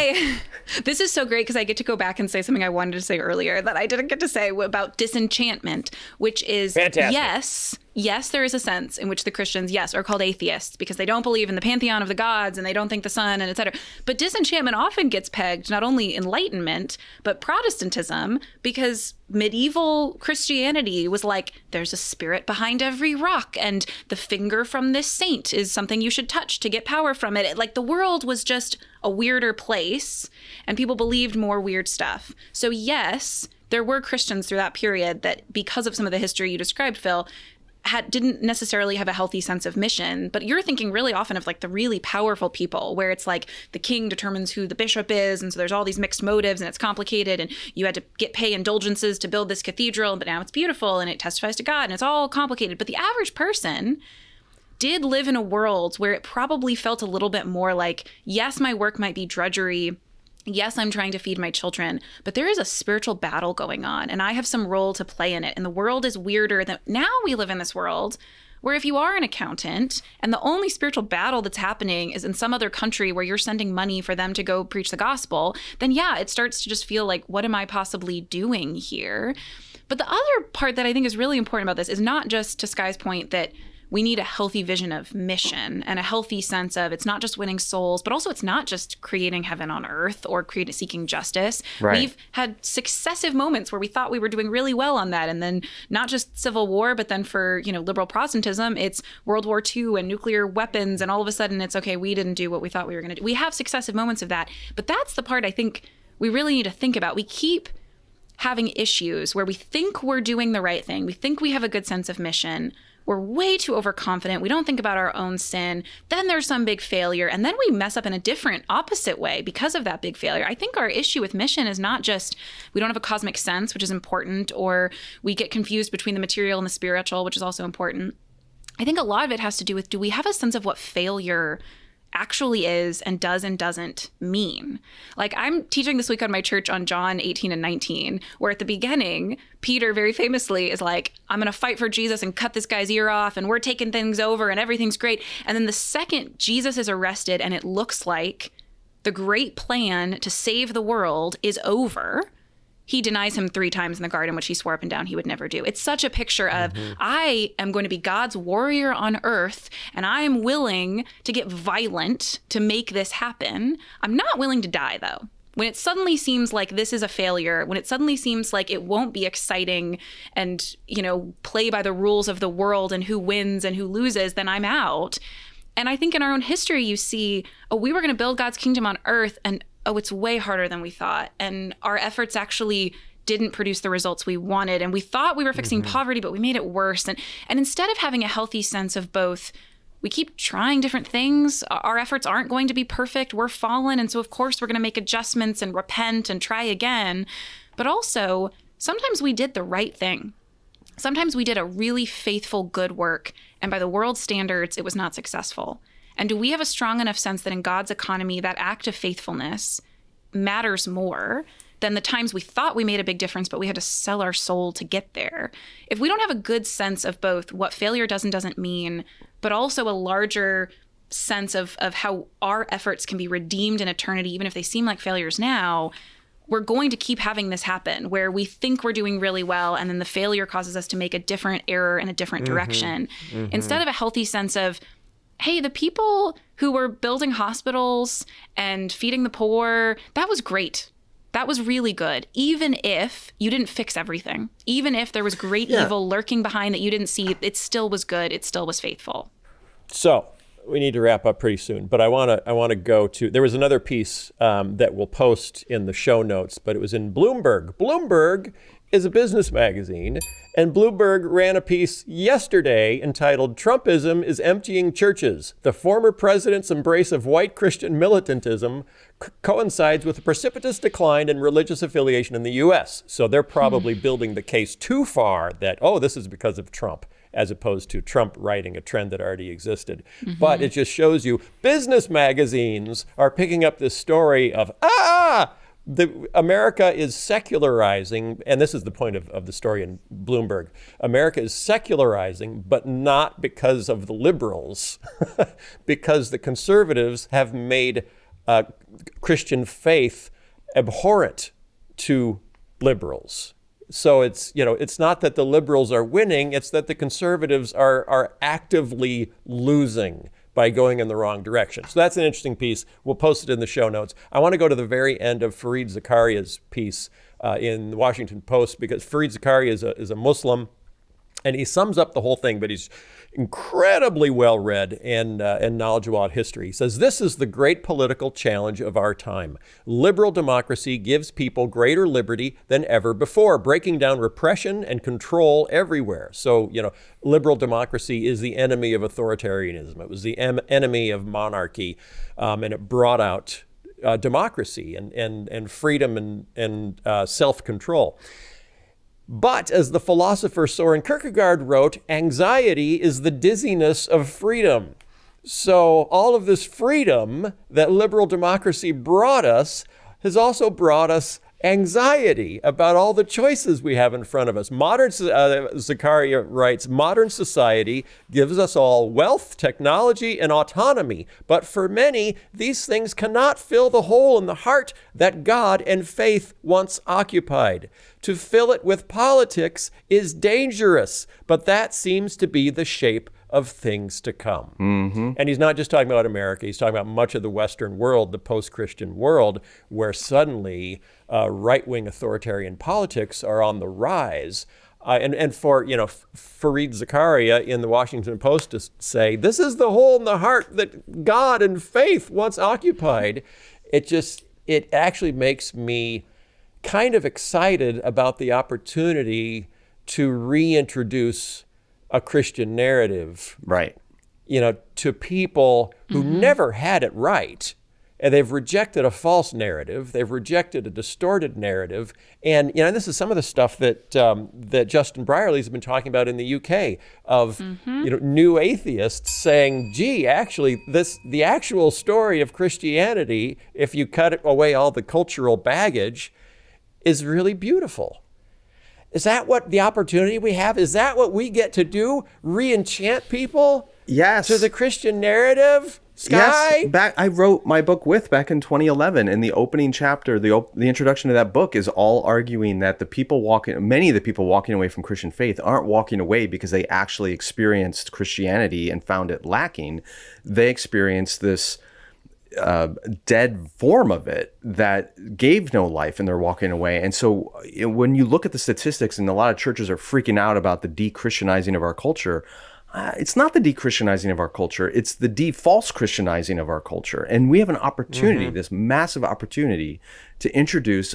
This is so great because I get to go back and say something I wanted to say earlier that I didn't get to say about disenchantment, which is fantastic. Yes, there is a sense in which the Christians, are called atheists because they don't believe in the pantheon of the gods and they don't think the sun and et cetera. But disenchantment often gets pegged not only Enlightenment, but Protestantism, because medieval Christianity was like, there's a spirit behind every rock and the finger from this saint is something you should touch to get power from it. Like the world was just a weirder place and people believed more weird stuff. So yes, there were Christians through that period that, because of some of the history you described, Phil, didn't necessarily have a healthy sense of mission. But you're thinking really often of like the really powerful people where it's like the king determines who the bishop is. And so there's all these mixed motives and it's complicated and you had to pay indulgences to build this cathedral, but now it's beautiful and it testifies to God and it's all complicated. But the average person did live in a world where it probably felt a little bit more like, yes, my work might be drudgery. Yes, I'm trying to feed my children, but there is a spiritual battle going on and I have some role to play in it. And the world is weirder than now we live in this world where if you are an accountant and the only spiritual battle that's happening is in some other country where you're sending money for them to go preach the gospel, then it starts to just feel like, what am I possibly doing here? But the other part that I think is really important about this is not just to Skye's point that we need a healthy vision of mission and a healthy sense of it's not just winning souls, but also it's not just creating heaven on earth or seeking justice. Right. We've had successive moments where we thought we were doing really well on that. And then not just civil war, but then for, liberal Protestantism, it's World War II and nuclear weapons. And all of a sudden it's, okay, we didn't do what we thought we were going to do. We have successive moments of that. But that's the part I think we really need to think about. We keep having issues where we think we're doing the right thing. We think we have a good sense of mission. We're way too overconfident. We don't think about our own sin. Then there's some big failure. And then we mess up in a different opposite way because of that big failure. I think our issue with mission is not just we don't have a cosmic sense, which is important, or we get confused between the material and the spiritual, which is also important. I think a lot of it has to do with, do we have a sense of what failure actually is and does and doesn't mean? Like I'm teaching this week on my church on John 18 and 19, where at the beginning, Peter very famously is like, I'm going to fight for Jesus and cut this guy's ear off and we're taking things over and everything's great. And then the second Jesus is arrested and it looks like the great plan to save the world is over, he denies him 3 times in the garden, which he swore up and down he would never do. It's such a picture of, I am going to be God's warrior on earth, and I am willing to get violent to make this happen. I'm not willing to die, though. When it suddenly seems like this is a failure, when it suddenly seems like it won't be exciting and, play by the rules of the world and who wins and who loses, then I'm out. And I think in our own history, you see, we were going to build God's kingdom on earth, and it's way harder than we thought. And our efforts actually didn't produce the results we wanted. And we thought we were fixing poverty, but we made it worse. And instead of having a healthy sense of both, we keep trying different things. Our efforts aren't going to be perfect. We're fallen. And so, of course, we're going to make adjustments and repent and try again. But also, sometimes we did the right thing. Sometimes we did a really faithful, good work. And by the world's standards, it was not successful. And do we have a strong enough sense that in God's economy, that act of faithfulness matters more than the times we thought we made a big difference, but we had to sell our soul to get there? If we don't have a good sense of both what failure does and doesn't mean, but also a larger sense of how our efforts can be redeemed in eternity, even if they seem like failures now, we're going to keep having this happen where we think we're doing really well and then the failure causes us to make a different error in a different direction. Instead of a healthy sense of, hey, the people who were building hospitals and feeding the poor, that was great. That was really good. Even if you didn't fix everything, even if there was great evil lurking behind that you didn't see, it still was good. It still was faithful. So we need to wrap up pretty soon, but I want to go to, there was another piece that we'll post in the show notes, but it was in Bloomberg. Bloomberg is a business magazine, and Bloomberg ran a piece yesterday entitled "Trumpism is Emptying Churches. The Former President's Embrace of White Christian Militantism Coincides with a precipitous decline in religious affiliation in the U.S." So they're probably building the case too far that, oh, this is because of Trump, as opposed to Trump writing a trend that already existed. But it just shows you business magazines are picking up this story of, America is secularizing, and this is the point of the story in Bloomberg. America is secularizing, but not because of the liberals, because the conservatives have made Christian faith abhorrent to liberals. So it's not that the liberals are winning, it's that the conservatives are actively losing by going in the wrong direction. So that's an interesting piece. We'll post it in the show notes. I want to go to the very end of Fareed Zakaria's piece in the Washington Post, because Fareed Zakaria is a Muslim, and he sums up the whole thing, but he's incredibly well-read and knowledgeable about history. He says, "This is the great political challenge of our time. Liberal democracy gives people greater liberty than ever before, breaking down repression and control everywhere." So, liberal democracy is the enemy of authoritarianism. It was the enemy of monarchy, and it brought out democracy and freedom and self-control. But as the philosopher Soren Kierkegaard wrote, anxiety is the dizziness of freedom. So all of this freedom that liberal democracy brought us has also brought us anxiety about all the choices we have in front of us. Zakaria writes, modern society gives us all wealth, technology, and autonomy. But for many, these things cannot fill the hole in the heart that God and faith once occupied. To fill it with politics is dangerous, but that seems to be the shape of things to come. And he's not just talking about America, he's talking about much of the Western world, the post-Christian world, where suddenly right-wing authoritarian politics are on the rise. And for Fareed Zakaria in the Washington Post to say, this is the hole in the heart that God and faith once occupied, it actually makes me kind of excited about the opportunity to reintroduce a Christian narrative, right? To people who never had it right, and they've rejected a false narrative, they've rejected a distorted narrative, and this is some of the stuff that that Justin Brierley's been talking about in the UK of new atheists saying, gee, actually, the actual story of Christianity, if you cut away all the cultural baggage, is really beautiful. Is that what the opportunity we have? Is that what we get to do? Re-enchant people? Yes. To the Christian narrative? Skye? Yes. I wrote my book back in 2011, and the opening chapter, the introduction to that book is all arguing that many of the people walking away from Christian faith aren't walking away because they actually experienced Christianity and found it lacking. They experienced this dead form of it that gave no life, and they're walking away. And so when you look at the statistics, and a lot of churches are freaking out about the de-Christianizing of our culture, it's not the de-Christianizing of our culture, it's the de-false Christianizing of our culture. And we have an opportunity, this massive opportunity, to introduce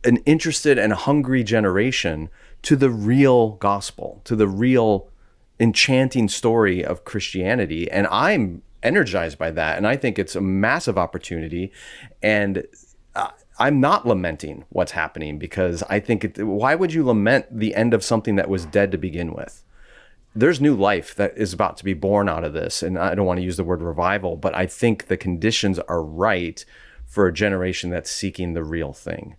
an interested and hungry generation to the real gospel, to the real enchanting story of Christianity. And I'm energized by that, and I think it's a massive opportunity. And I'm not lamenting what's happening, because I think why would you lament the end of something that was dead to begin with? There's new life that is about to be born out of this, and I don't want to use the word revival, but I think the conditions are right for a generation that's seeking the real thing.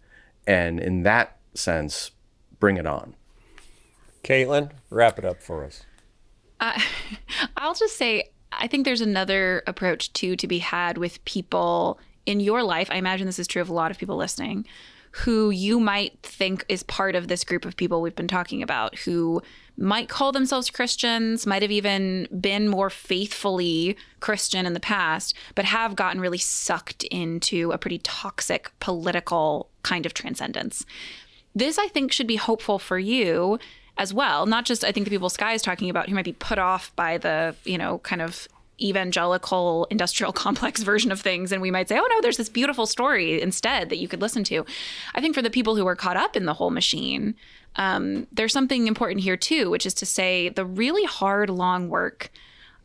And in that sense, bring it on. Kaitlyn, wrap it up for us. I'll just say, I think there's another approach too to be had with people in your life. I imagine this is true of a lot of people listening, who you might think is part of this group of people we've been talking about, who might call themselves Christians, might have even been more faithfully Christian in the past, but have gotten really sucked into a pretty toxic political kind of transcendence. This, I think, should be hopeful for you as well. Not just, I think, the people Skye is talking about who might be put off by the, kind of evangelical industrial complex version of things, and we might say, oh no, there's this beautiful story instead that you could listen to. I think for the people who are caught up in the whole machine, there's something important here too, which is to say the really hard, long work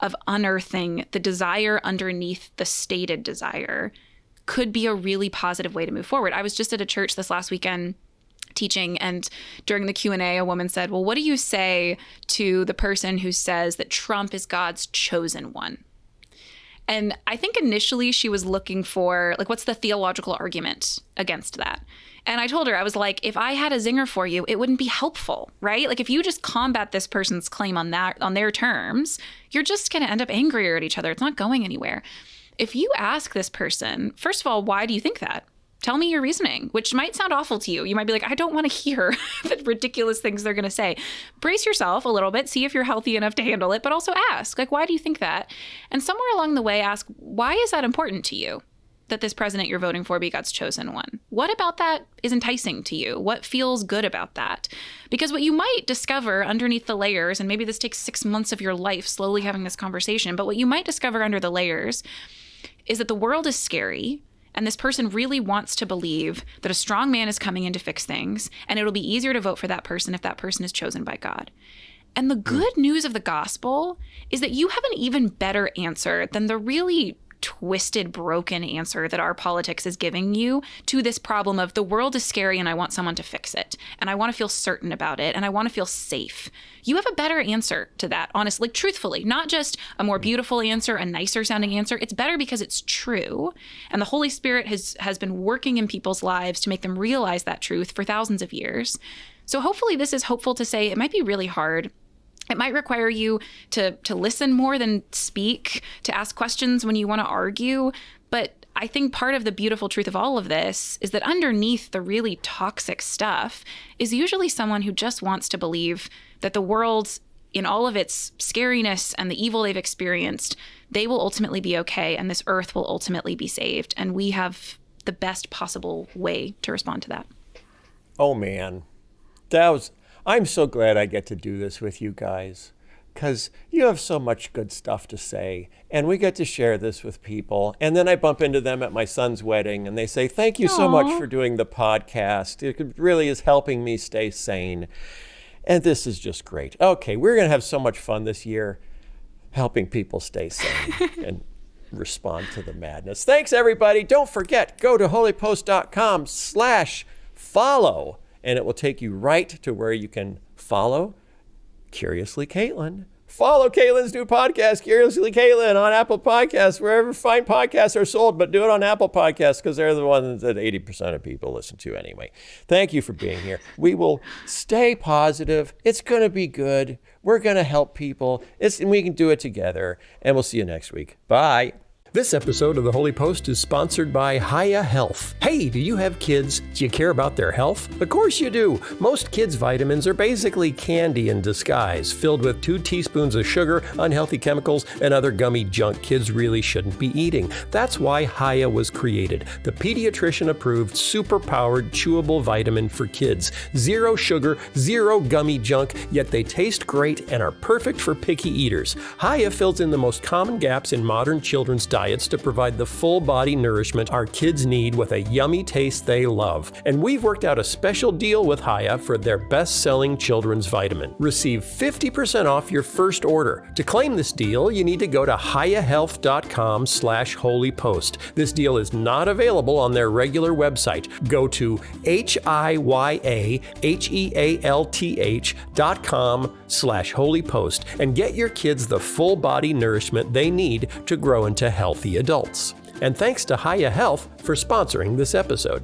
of unearthing the desire underneath the stated desire could be a really positive way to move forward. I was just at a church this last weekend teaching, and during the Q&A, a woman said, well, what do you say to the person who says that Trump is God's chosen one? And I think initially she was looking for, like, what's the theological argument against that? And I told her, I was like, if I had a zinger for you, it wouldn't be helpful, right? Like, if you just combat this person's claim on their terms, you're just going to end up angrier at each other. It's not going anywhere. If you ask this person, first of all, why do you think that? Tell me your reasoning, which might sound awful to you. You might be like, I don't want to hear the ridiculous things they're going to say. Brace yourself a little bit, see if you're healthy enough to handle it, but also ask, like, why do you think that? And somewhere along the way, ask, why is that important to you that this president you're voting for be God's chosen one? What about that is enticing to you? What feels good about that? Because what you might discover underneath the layers, and maybe this takes 6 months of your life slowly having this conversation, but what you might discover under the layers is that the world is scary. And this person really wants to believe that a strong man is coming in to fix things, and it'll be easier to vote for that person if that person is chosen by God. And the good news of the gospel is that you have an even better answer than the really twisted, broken answer that our politics is giving you to this problem of the world is scary and I want someone to fix it. And I want to feel certain about it. And I want to feel safe. You have a better answer to that, honestly, like, truthfully, not just a more beautiful answer, a nicer sounding answer. It's better because it's true. And the Holy Spirit has been working in people's lives to make them realize that truth for thousands of years. So hopefully this is hopeful to say it might be really hard. It might require you to listen more than speak, to ask questions when you want to argue. But I think part of the beautiful truth of all of this is that underneath the really toxic stuff is usually someone who just wants to believe that the world, in all of its scariness and the evil they've experienced, they will ultimately be okay and this earth will ultimately be saved. And we have the best possible way to respond to that. Oh, man. I'm so glad I get to do this with you guys, because you have so much good stuff to say, and we get to share this with people. And then I bump into them at my son's wedding, and they say, thank you so much for doing the podcast. It really is helping me stay sane. And this is just great. Okay, we're going to have so much fun this year helping people stay sane and respond to the madness. Thanks, everybody. Don't forget, go to holypost.com/follow. And it will take you right to where you can follow Curiously Kaitlyn. Follow Kaitlyn's new podcast, Curiously Kaitlyn, on Apple Podcasts, wherever fine podcasts are sold, but do it on Apple Podcasts because they're the ones that 80% of people listen to anyway. Thank you for being here. We will stay positive. It's going to be good. We're going to help people. And we can do it together. And we'll see you next week. Bye. This episode of The Holy Post is sponsored by Hiya Health. Hey, do you have kids? Do you care about their health? Of course you do. Most kids' vitamins are basically candy in disguise, filled with 2 teaspoons of sugar, unhealthy chemicals, and other gummy junk kids really shouldn't be eating. That's why Hiya was created, the pediatrician-approved, super-powered, chewable vitamin for kids. 0 sugar, 0 gummy junk, yet they taste great and are perfect for picky eaters. Hiya fills in the most common gaps in modern children's diets to provide the full body nourishment our kids need with a yummy taste they love. And we've worked out a special deal with Hiya for their best-selling children's vitamin. Receive 50% off your first order. To claim this deal, you need to go to hiyahealth.com/holypost. This deal is not available on their regular website. Go to hiyahealth.com/holypost and get your kids the full body nourishment they need to grow into healthy adults. And thanks to Hiya Health for sponsoring this episode.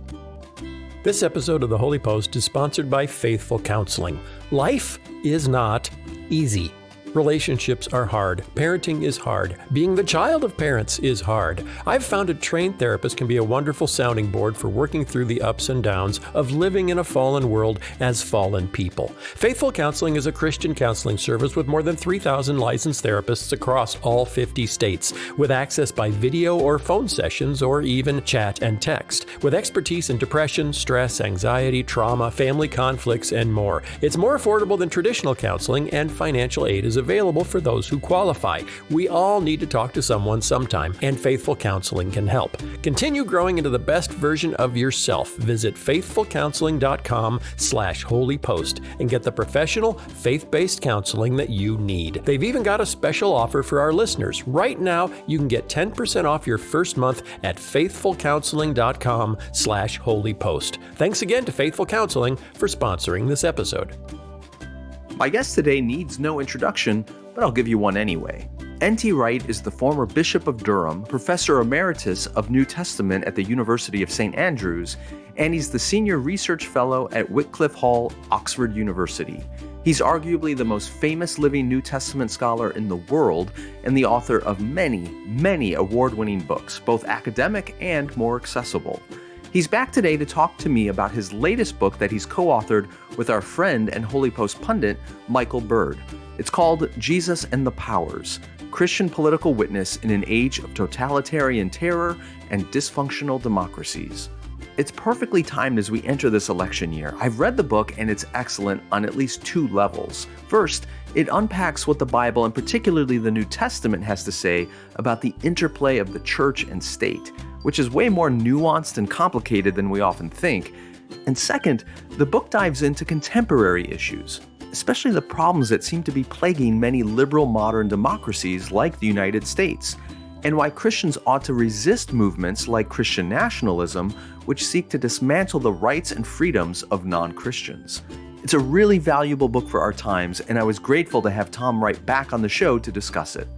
This episode of The Holy Post is sponsored by Faithful Counseling. Life is not easy. Relationships are hard. Parenting is hard. Being the child of parents is hard. I've found a trained therapist can be a wonderful sounding board for working through the ups and downs of living in a fallen world as fallen people. Faithful Counseling is a Christian counseling service with more than 3,000 licensed therapists across all 50 states, with access by video or phone sessions or even chat and text, with expertise in depression, stress, anxiety, trauma, family conflicts, and more. It's more affordable than traditional counseling, and financial aid is available for those who qualify. We all need to talk to someone sometime, and Faithful Counseling can help. Continue growing into the best version of yourself. Visit faithfulcounseling.com/holypost and get the professional, faith-based counseling that you need. They've even got a special offer for our listeners. Right now, you can get 10% off your first month at faithfulcounseling.com/holypost. Thanks again to Faithful Counseling for sponsoring this episode. My guest today needs no introduction, but I'll give you one anyway. N.T. Wright is the former Bishop of Durham, Professor Emeritus of New Testament at the University of St. Andrews, and he's the Senior Research Fellow at Wycliffe Hall, Oxford University. He's arguably the most famous living New Testament scholar in the world and the author of many, many award-winning books, both academic and more accessible. He's back today to talk to me about his latest book that he's co-authored with our friend and HOLYPOST pundit, Michael Bird. It's called Jesus and the Powers: Christian Political Witness in an Age of Totalitarian Terror and Dysfunctional Democracies. It's perfectly timed as we enter this election year. I've read the book and it's excellent on at least two levels. First, it unpacks what the Bible and particularly the New Testament has to say about the interplay of the church and state, which is way more nuanced and complicated than we often think. And second, the book dives into contemporary issues, especially the problems that seem to be plaguing many liberal modern democracies like the United States, and why Christians ought to resist movements like Christian nationalism, which seek to dismantle the rights and freedoms of non-Christians. It's a really valuable book for our times, and I was grateful to have Tom Wright back on the show to discuss it.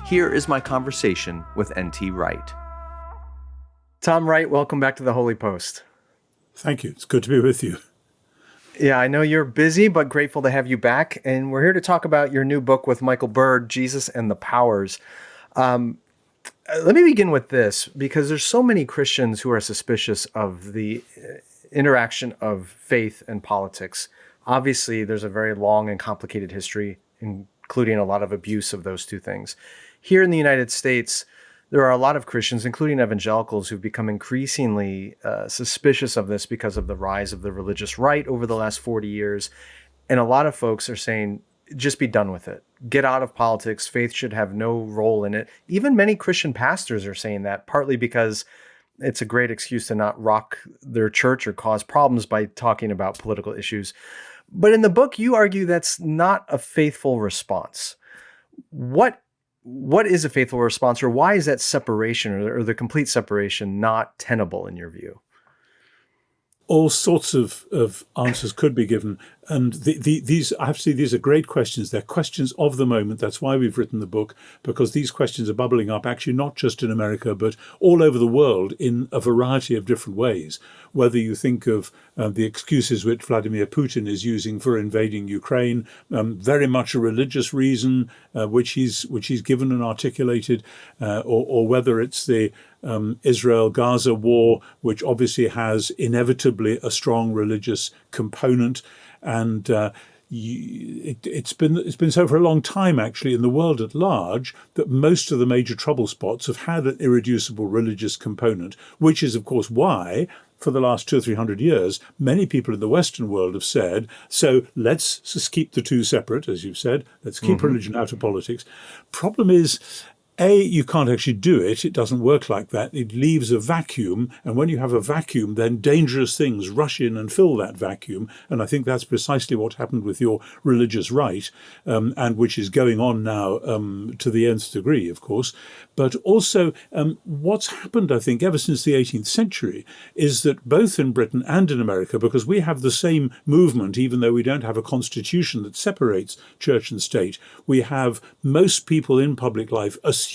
Here is my conversation with N.T. Wright. Tom Wright, welcome back to the HOLYPOST. Thank you. It's good to be with you. Yeah, I know you're busy, but grateful to have you back. And we're here to talk about your new book with Michael Bird, Jesus and the Powers. Let me begin with this, because there's so many Christians who are suspicious of the interaction of faith and politics. Obviously, there's a very long and complicated history, including a lot of abuse of those two things. Here in the United States, there are a lot of Christians, including evangelicals, who've become increasingly suspicious of this because of the rise of the religious right over the last 40 years. And a lot of folks are saying, just be done with it. Get out of politics. Faith should have no role in it. Even many Christian pastors are saying that, partly because it's a great excuse to not rock their church or cause problems by talking about political issues. But in the book, you argue that's not a faithful response. What is a faithful response, or why is that separation or the complete separation not tenable in your view? All sorts of answers could be given. And these, I have to say, these are great questions. They're questions of the moment. That's why we've written the book, because these questions are bubbling up, actually not just in America, but all over the world in a variety of different ways. Whether you think of the excuses which Vladimir Putin is using for invading Ukraine, very much a religious reason, which he's given and articulated, or whether it's the Israel-Gaza war, which obviously has inevitably a strong religious component. And it's been so for a long time, actually, in the world at large, that most of the major trouble spots have had an irreducible religious component, which is, of course, why for the last 200 or 300 years, many people in the Western world have said, so let's just keep the two separate, as you've said. Let's keep religion out of politics. Problem is, you can't actually do it. It doesn't work like that. It leaves a vacuum. And when you have a vacuum, then dangerous things rush in and fill that vacuum. And I think that's precisely what happened with your religious right, and which is going on now to the nth degree, of course. But also what's happened, I think, ever since the 18th century is that both in Britain and in America, because we have the same movement, even though we don't have a constitution that separates church and state, we have most people in public life assume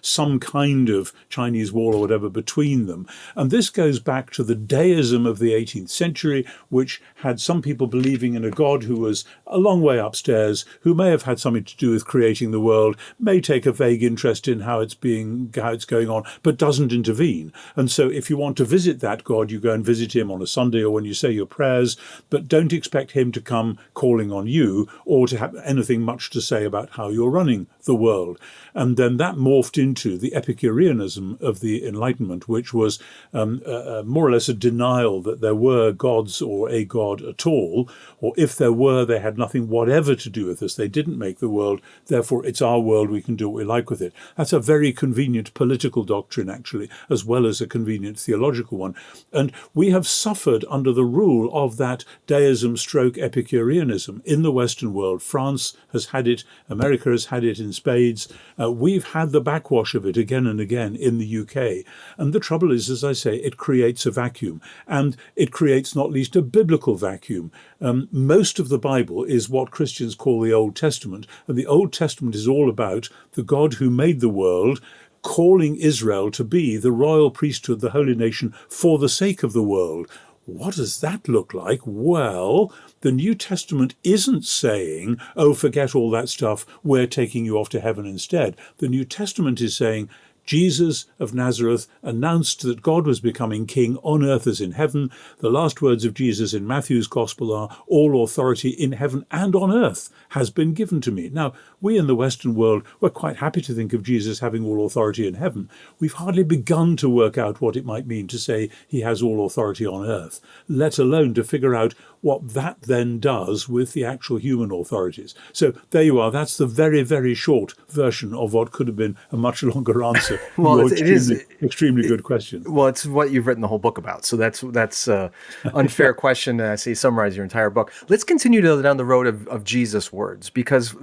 some kind of Chinese wall or whatever between them. And this goes back to the deism of the 18th century, which had some people believing in a God who was a long way upstairs, who may have had something to do with creating the world, may take a vague interest in how it's going on, but doesn't intervene. And so if you want to visit that God, you go and visit him on a Sunday or when you say your prayers, but don't expect him to come calling on you or to have anything much to say about how you're running the world. And then that morphed into the Epicureanism of the Enlightenment, which was more or less a denial that there were gods or a god at all, or if there were, they had nothing whatever to do with us. They didn't make the world, therefore it's our world, we can do what we like with it. That's a very convenient political doctrine, actually, as well as a convenient theological one. And we have suffered under the rule of that deism stroke Epicureanism in the Western world. France has had it, America has had it in spades. We've had the backwash of it again and again in the UK. And the trouble is, as I say, it creates a vacuum. And it creates not least a biblical vacuum. Most of the Bible is what Christians call the Old Testament. And the Old Testament is all about the God who made the world, calling Israel to be the royal priesthood, the holy nation, for the sake of the world. What does that look like? Well, the New Testament isn't saying, oh, forget all that stuff, we're taking you off to heaven instead. The New Testament is saying, Jesus of Nazareth announced that God was becoming king on earth as in heaven. The last words of Jesus in Matthew's gospel are, all authority in heaven and on earth has been given to me. Now, we in the Western world, we're quite happy to think of Jesus having all authority in heaven. We've hardly begun to work out what it might mean to say he has all authority on earth, let alone to figure out what that then does with the actual human authorities. So there you are. That's the very, very short version of what could have been a much longer answer. Well, it is extremely good question. Well, it's what you've written the whole book about. So that's an unfair question. I say summarize your entire book. Let's continue down the road of Jesus' words, because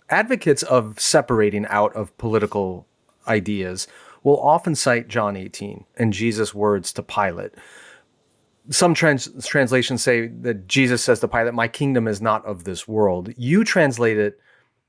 advocates of separating out of political ideas will often cite John 18 and Jesus' words to Pilate. Some translations say that Jesus says to Pilate, my kingdom is not of this world. You translate it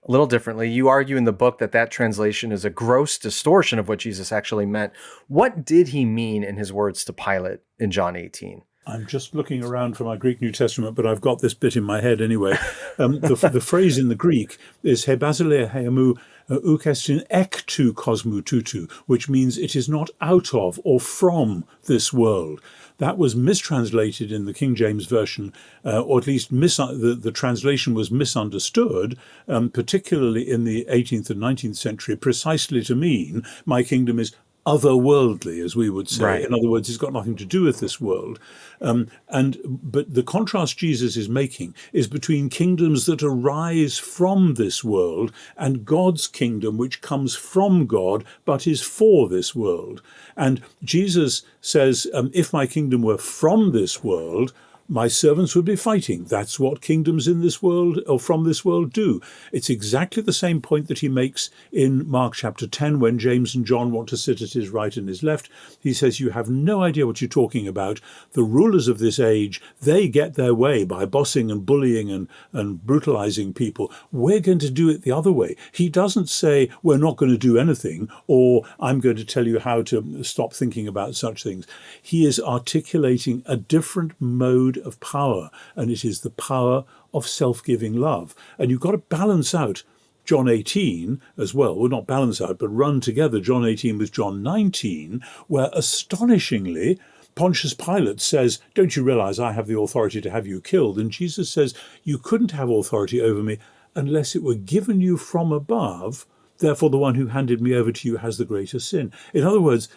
a little differently. You argue in the book that translation is a gross distortion of what Jesus actually meant. What did he mean in his words to Pilate in John 18? I'm just looking around for my Greek New Testament, but I've got this bit in my head anyway. The phrase in the Greek is he basile heamu ukestin ek tu kosmu tutu, which means it is not out of or from this world. That was mistranslated in the King James Version, or at least the translation was misunderstood, particularly in the 18th and 19th century, precisely to mean my kingdom is otherworldly, as we would say. Right. In other words, it's got nothing to do with this world. But the contrast Jesus is making is between kingdoms that arise from this world and God's kingdom, which comes from God, but is for this world. And Jesus says, if my kingdom were from this world, my servants would be fighting. That's what kingdoms in this world or from this world do. It's exactly the same point that he makes in Mark chapter 10 when James and John want to sit at his right and his left. He says, you have no idea what you're talking about. The rulers of this age, they get their way by bossing and bullying and brutalizing people. We're going to do it the other way. He doesn't say, we're not going to do anything, or I'm going to tell you how to stop thinking about such things. He is articulating a different mode of power, and it is the power of self-giving love. And you've got to balance out John 18 as well. Well, not balance out, but run together John 18 with John 19, where astonishingly Pontius Pilate says, don't you realize I have the authority to have you killed? And Jesus says, you couldn't have authority over me unless it were given you from above. Therefore, the one who handed me over to you has the greater sin. In other words,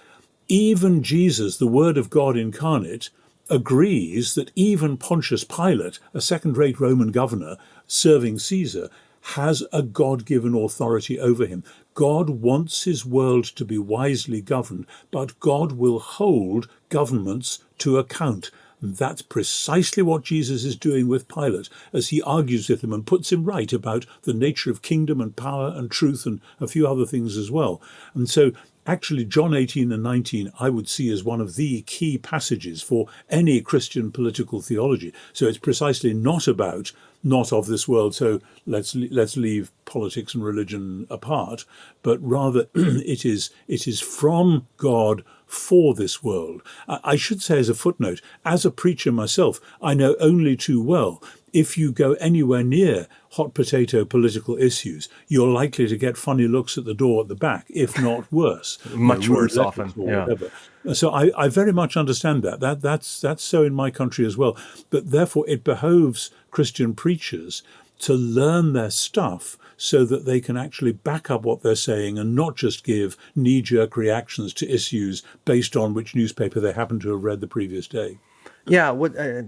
even Jesus, the Word of God incarnate, agrees that even Pontius Pilate, a second-rate Roman governor serving Caesar, has a God-given authority over him. God wants his world to be wisely governed, but God will hold governments to account. And that's precisely what Jesus is doing with Pilate as he argues with him and puts him right about the nature of kingdom and power and truth and a few other things as well. And so actually, John 18 and 19, I would see as one of the key passages for any Christian political theology. So it's precisely not about not of this world, so let's leave politics and religion apart, but rather it is from God for this world. I should say as a footnote, as a preacher myself, I know only too well, if you go anywhere near hot potato political issues, you're likely to get funny looks at the door at the back, if not worse. Much worse often, yeah. Whatever. So I very much understand that's so in my country as well. But therefore it behoves Christian preachers to learn their stuff so that they can actually back up what they're saying and not just give knee-jerk reactions to issues based on which newspaper they happen to have read the previous day. Yeah,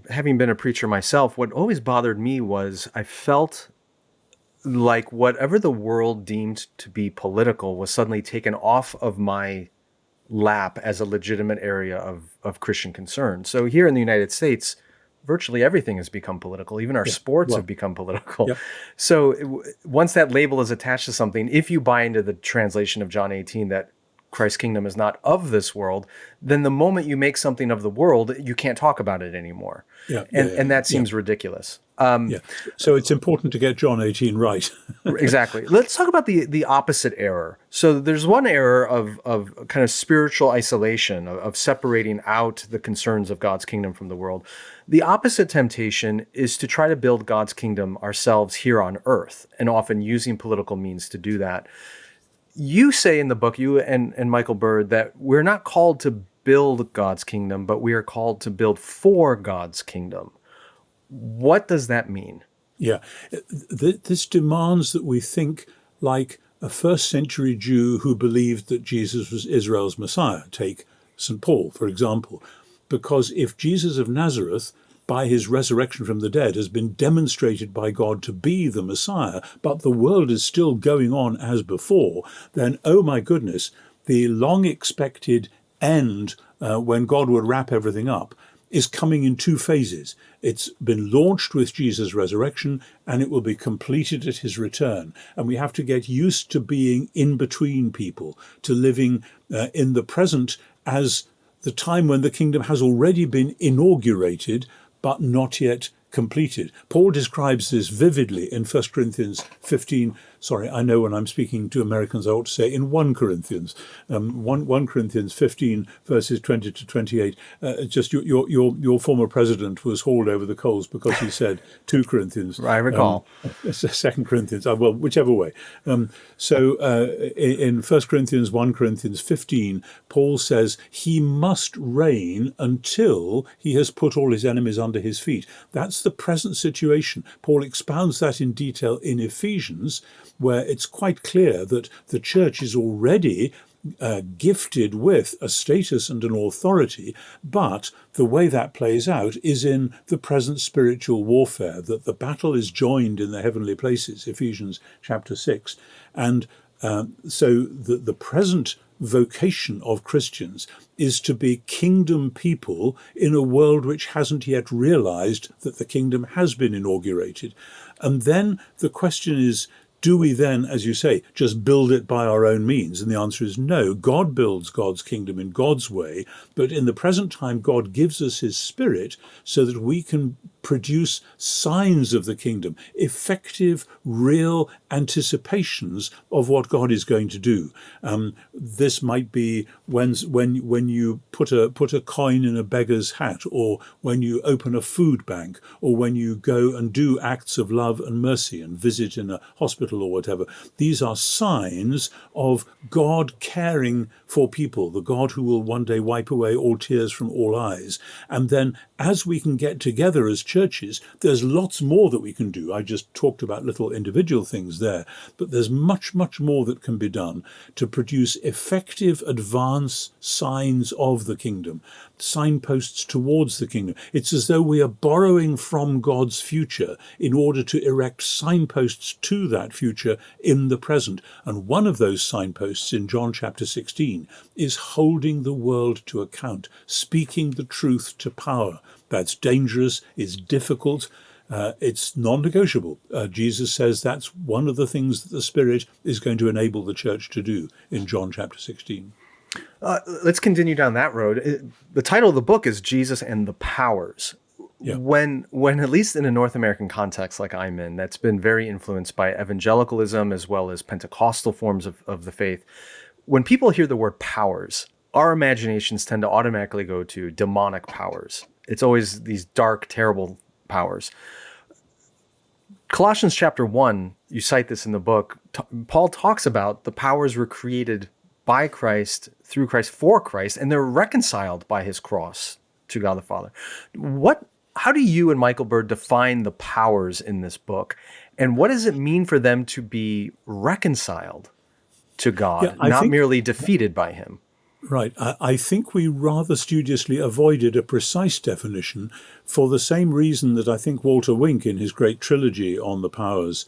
having been a preacher myself, what always bothered me was I felt like whatever the world deemed to be political was suddenly taken off of my lap as a legitimate area of Christian concern. So here in the United States, virtually everything has become political. Even our sports have become political. Yep. So once that label is attached to something, if you buy into the translation of John 18 that Christ's kingdom is not of this world, then the moment you make something of the world, you can't talk about it anymore. And that seems ridiculous. So it's important to get John 18 right. Exactly. Let's talk about the opposite error. So there's one error of kind of spiritual isolation, of separating out the concerns of God's kingdom from the world. The opposite temptation is to try to build God's kingdom ourselves here on earth, and often using political means to do that. You say in the book, you and Michael Bird, that we're not called to build God's kingdom, but we are called to build for God's kingdom. What does that mean? Yeah, this demands that we think like a first century Jew who believed that Jesus was Israel's Messiah. Take St. Paul, for example. Because if Jesus of Nazareth, by his resurrection from the dead, has been demonstrated by God to be the Messiah, but the world is still going on as before, then, oh my goodness, the long-expected end, when God would wrap everything up, is coming in two phases. It's been launched with Jesus' resurrection, and it will be completed at his return. And we have to get used to being in between people, to living in the present as the time when the kingdom has already been inaugurated, but not yet completed. Paul describes this vividly in 1 Corinthians 15. Sorry, I know when I'm speaking to Americans, I ought to say in 1 Corinthians. 1 Corinthians 15, verses 20 to 28. Just your former president was hauled over the coals because he said 2 Corinthians. I recall. 2 Corinthians, well, whichever way. So in 1 Corinthians, 1 Corinthians 15, Paul says he must reign until he has put all his enemies under his feet. That's the present situation. Paul expounds that in detail in Ephesians, where it's quite clear that the church is already gifted with a status and an authority, but the way that plays out is in the present spiritual warfare, that the battle is joined in the heavenly places, Ephesians chapter 6. And so the present vocation of Christians is to be kingdom people in a world which hasn't yet realized that the kingdom has been inaugurated. And then the question is, do we then, as you say, just build it by our own means? And the answer is no. God builds God's kingdom in God's way, but in the present time, God gives us his Spirit so that we can produce signs of the kingdom, effective, real anticipations of what God is going to do. This might be when you put a coin in a beggar's hat, or when you open a food bank, or when you go and do acts of love and mercy and visit in a hospital or whatever. These are signs of God caring for people, the God who will one day wipe away all tears from all eyes. And then as we can get together as churches, there's lots more that we can do. I just talked about little individual things there, but there's much, much more that can be done to produce effective advance signs of the kingdom, signposts towards the kingdom. It's as though we are borrowing from God's future in order to erect signposts to that future in the present. And one of those signposts in John chapter 16 is holding the world to account, speaking the truth to power. That's dangerous, it's difficult, it's non-negotiable. Jesus says that's one of the things that the Spirit is going to enable the church to do in John chapter 16. Let's continue down that road. The title of the book is Jesus and the Powers. Yeah. When at least in a North American context like I'm in, that's been very influenced by evangelicalism as well as Pentecostal forms of the faith, when people hear the word powers, our imaginations tend to automatically go to demonic powers. It's always these dark, terrible powers. Colossians chapter 1, you cite this in the book, Paul talks about the powers were created by Christ, through Christ, for Christ, and they're reconciled by his cross to God the Father. What how do you and Michael Bird define the powers in this book? And what does it mean for them to be reconciled to God, not merely defeated by him? Right. I think we rather studiously avoided a precise definition for the same reason that I think Walter Wink, in his great trilogy on the powers,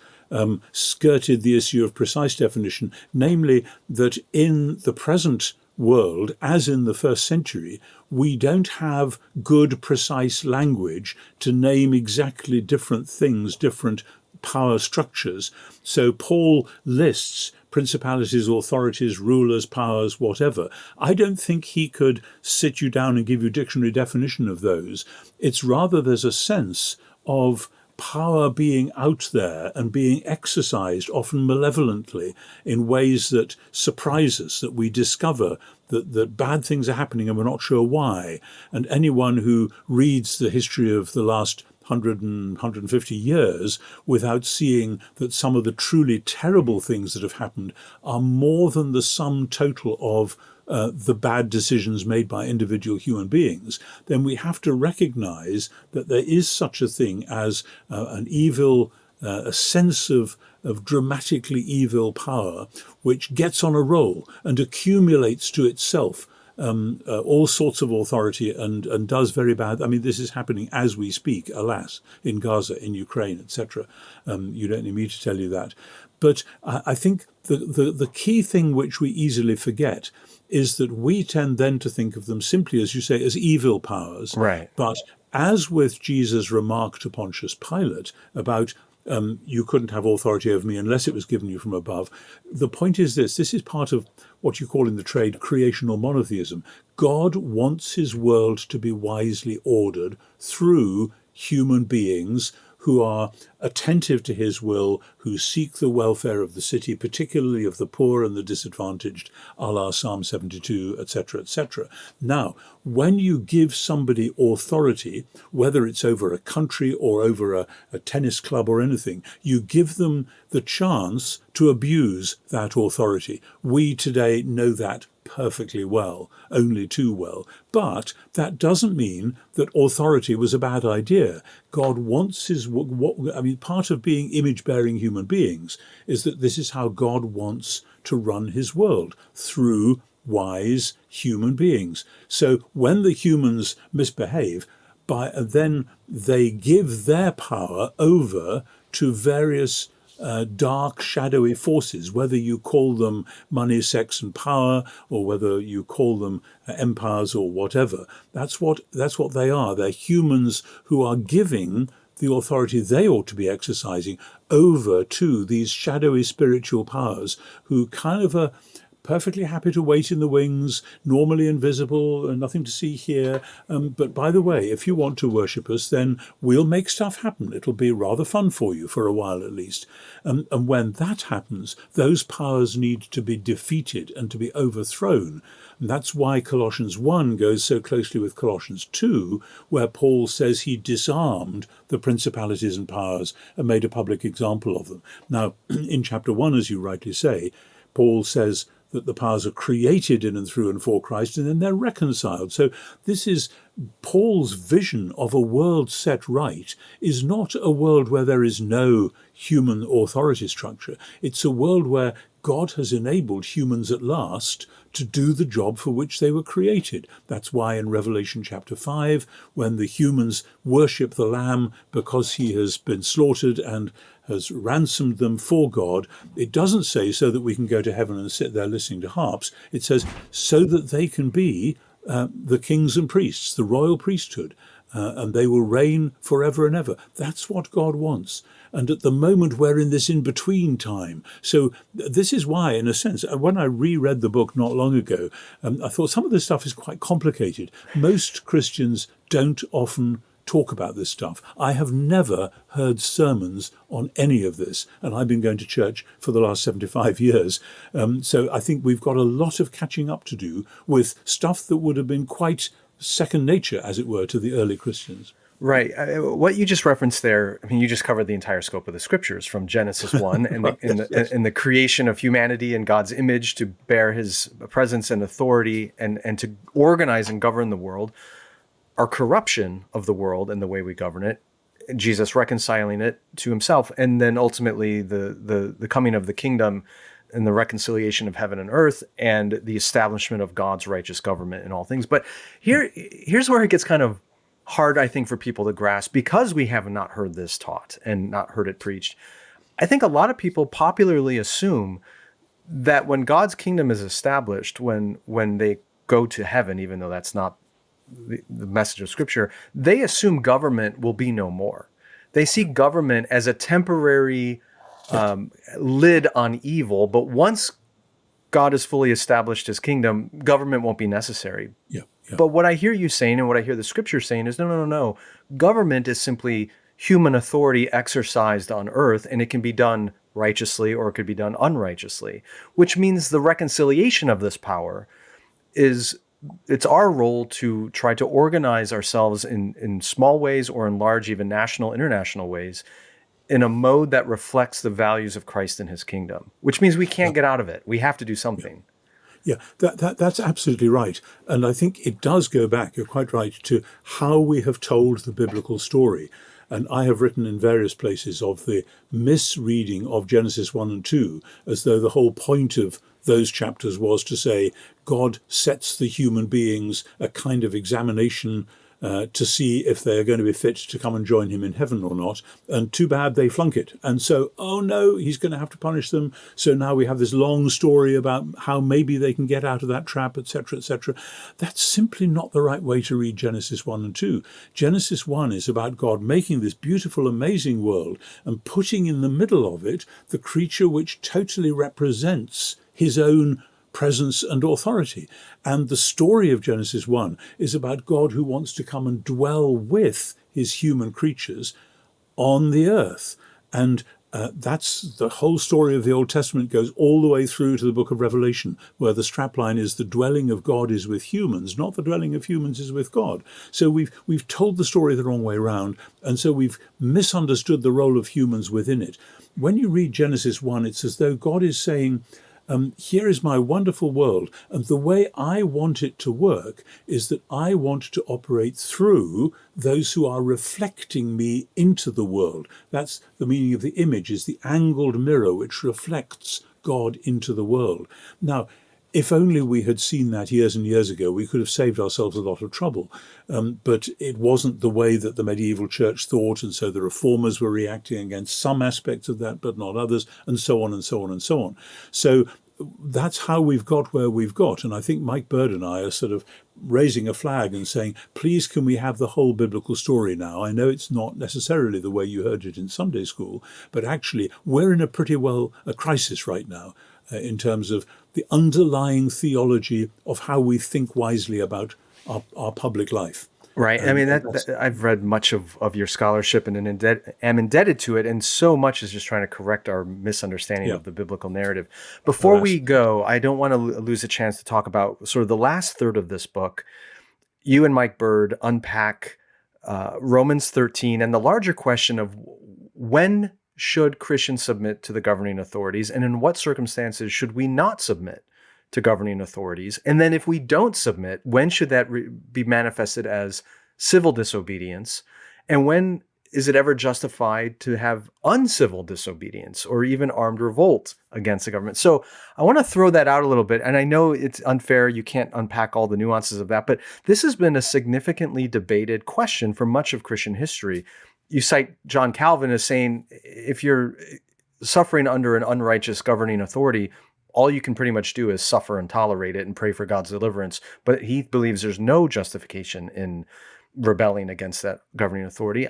skirted the issue of precise definition, namely that in the present world, as in the first century, we don't have good, precise language to name exactly different things, different power structures. So Paul lists principalities, authorities, rulers, powers, whatever. I don't think he could sit you down and give you a dictionary definition of those. It's rather there's a sense of power being out there and being exercised, often malevolently, in ways that surprise us, that we discover that bad things are happening and we're not sure why. And anyone who reads the history of the last 150 years without seeing that some of the truly terrible things that have happened are more than the sum total of the bad decisions made by individual human beings, then we have to recognize that there is such a thing as an evil, a sense of dramatically evil power, which gets on a roll and accumulates to itself all sorts of authority and does very bad. I mean, this is happening as we speak, alas, in Gaza, in Ukraine, etc. You don't need me to tell you that. But I think the key thing which we easily forget is that we tend then to think of them simply, as you say, as evil powers. Right. But as with Jesus' remark to Pontius Pilate about you couldn't have authority over me unless it was given you from above. The point is this is part of what you call in the trade creational monotheism. God wants his world to be wisely ordered through human beings who are attentive to his will, who seek the welfare of the city, particularly of the poor and the disadvantaged, a la Psalm 72, etc., etc. Now, when you give somebody authority, whether it's over a country or over a tennis club or anything, you give them the chance to abuse that authority. We today know that perfectly well, only too well. But that doesn't mean that authority was a bad idea. God wants part of being image-bearing human beings is that this is how God wants to run his world, through wise human beings. So when the humans misbehave, then they give their power over to various dark, shadowy forces, whether you call them money, sex, and power, or whether you call them empires or whatever. That's what they are. They're humans who are giving the authority they ought to be exercising over to these shadowy spiritual powers who kind of are perfectly happy to wait in the wings, normally invisible and nothing to see here. But by the way, if you want to worship us, then we'll make stuff happen. It'll be rather fun for you for a while at least. And when that happens, those powers need to be defeated and to be overthrown. And that's why Colossians 1 goes so closely with Colossians 2, where Paul says he disarmed the principalities and powers and made a public example of them. Now, in chapter 1, as you rightly say, Paul says that the powers are created in and through and for Christ, and then they're reconciled. So this is Paul's vision of a world set right is not a world where there is no human authority structure. It's a world where God has enabled humans at last to do the job for which they were created. That's why in Revelation chapter 5, when the humans worship the Lamb because he has been slaughtered and has ransomed them for God, it doesn't say so that we can go to heaven and sit there listening to harps. It says so that they can be the kings and priests, the royal priesthood, and they will reign forever and ever. That's what God wants. And at the moment, we're in this in-between time. So this is why, in a sense, when I reread the book not long ago, I thought some of this stuff is quite complicated. Most Christians don't often talk about this stuff. I have never heard sermons on any of this, and I've been going to church for the last 75 years. So I think we've got a lot of catching up to do with stuff that would have been quite second nature, as it were, to the early Christians. Right. What you just referenced there, I mean, you just covered the entire scope of the scriptures from Genesis 1 and the creation of humanity in God's image to bear his presence and authority and to organize and govern the world. our corruption of the world and the way we govern it, Jesus reconciling it to himself, and then ultimately the coming of the kingdom and the reconciliation of heaven and earth and the establishment of God's righteous government in all things. But here's where it gets kind of hard, I think, for people to grasp, because we have not heard this taught and not heard it preached. I think a lot of people popularly assume that when God's kingdom is established, when they go to heaven, even though that's not the message of Scripture, they assume government will be no more. They see government as a temporary lid on evil, but once God has fully established his kingdom, government won't be necessary. Yeah. But what I hear you saying and what I hear the Scripture saying is no. Government is simply human authority exercised on earth, and it can be done righteously or it could be done unrighteously, which means the reconciliation of this power it's our role to try to organize ourselves in small ways or in large, even national, international ways, in a mode that reflects the values of Christ and his kingdom, which means we can't get out of it. We have to do something. Yeah, that's absolutely right. And I think it does go back, you're quite right, to how we have told the biblical story. And I have written in various places of the misreading of Genesis 1 and 2, as though the whole point of those chapters was to say God sets the human beings a kind of examination to see if they are going to be fit to come and join him in heaven or not. And too bad they flunk it. And so, oh no, he's going to have to punish them. So now we have this long story about how maybe they can get out of that trap, etc., etc. That's simply not the right way to read Genesis 1 and 2. Genesis 1 is about God making this beautiful, amazing world and putting in the middle of it the creature which totally represents his own presence and authority. And the story of Genesis 1 is about God who wants to come and dwell with his human creatures on the earth. And that's the whole story of the Old Testament, goes all the way through to the book of Revelation, where the strapline is the dwelling of God is with humans, not the dwelling of humans is with God. So we've told the story the wrong way around, and so we've misunderstood the role of humans within it. When you read Genesis 1, it's as though God is saying, here is my wonderful world, and the way I want it to work is that I want to operate through those who are reflecting me into the world. That's the meaning of the image, is the angled mirror which reflects God into the world. Now, if only we had seen that years and years ago, we could have saved ourselves a lot of trouble. But it wasn't the way that the medieval church thought, and so the reformers were reacting against some aspects of that, but not others, and so on and so on and so on. So that's how we've got where we've got. And I think Mike Bird and I are sort of raising a flag and saying, please, can we have the whole biblical story now? I know it's not necessarily the way you heard it in Sunday school, but actually we're in a crisis right now in terms of the underlying theology of how we think wisely about our public life. Right. I mean, I've read much of your scholarship and am indebted to it. And so much is just trying to correct our misunderstanding of the biblical narrative. Before we go, I don't want to lose a chance to talk about sort of the last third of this book. You and Mike Bird unpack Romans 13 and the larger question of when should Christians submit to the governing authorities, and in what circumstances should we not submit to governing authorities? And then if we don't submit, when should that be manifested as civil disobedience? And when is it ever justified to have uncivil disobedience or even armed revolt against the government? So I want to throw that out a little bit. And I know it's unfair. You can't unpack all the nuances of that, but this has been a significantly debated question for much of Christian history. You cite John Calvin as saying, if you're suffering under an unrighteous governing authority, all you can pretty much do is suffer and tolerate it and pray for God's deliverance. But he believes there's no justification in rebelling against that governing authority.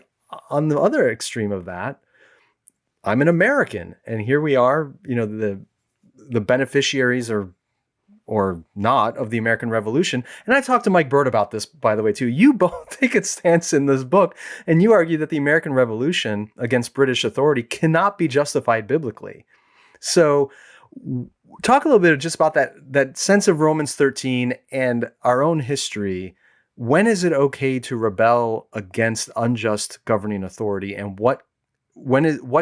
On the other extreme of that, I'm an American, and here we are, the beneficiaries or not of the American Revolution. And I talked to Mike Bird about this, by the way, too. You both take a stance in this book, and you argue that the American Revolution against British authority cannot be justified biblically. So talk a little bit just about that sense of Romans 13 and our own history. When is it okay to rebel against unjust governing authority, and what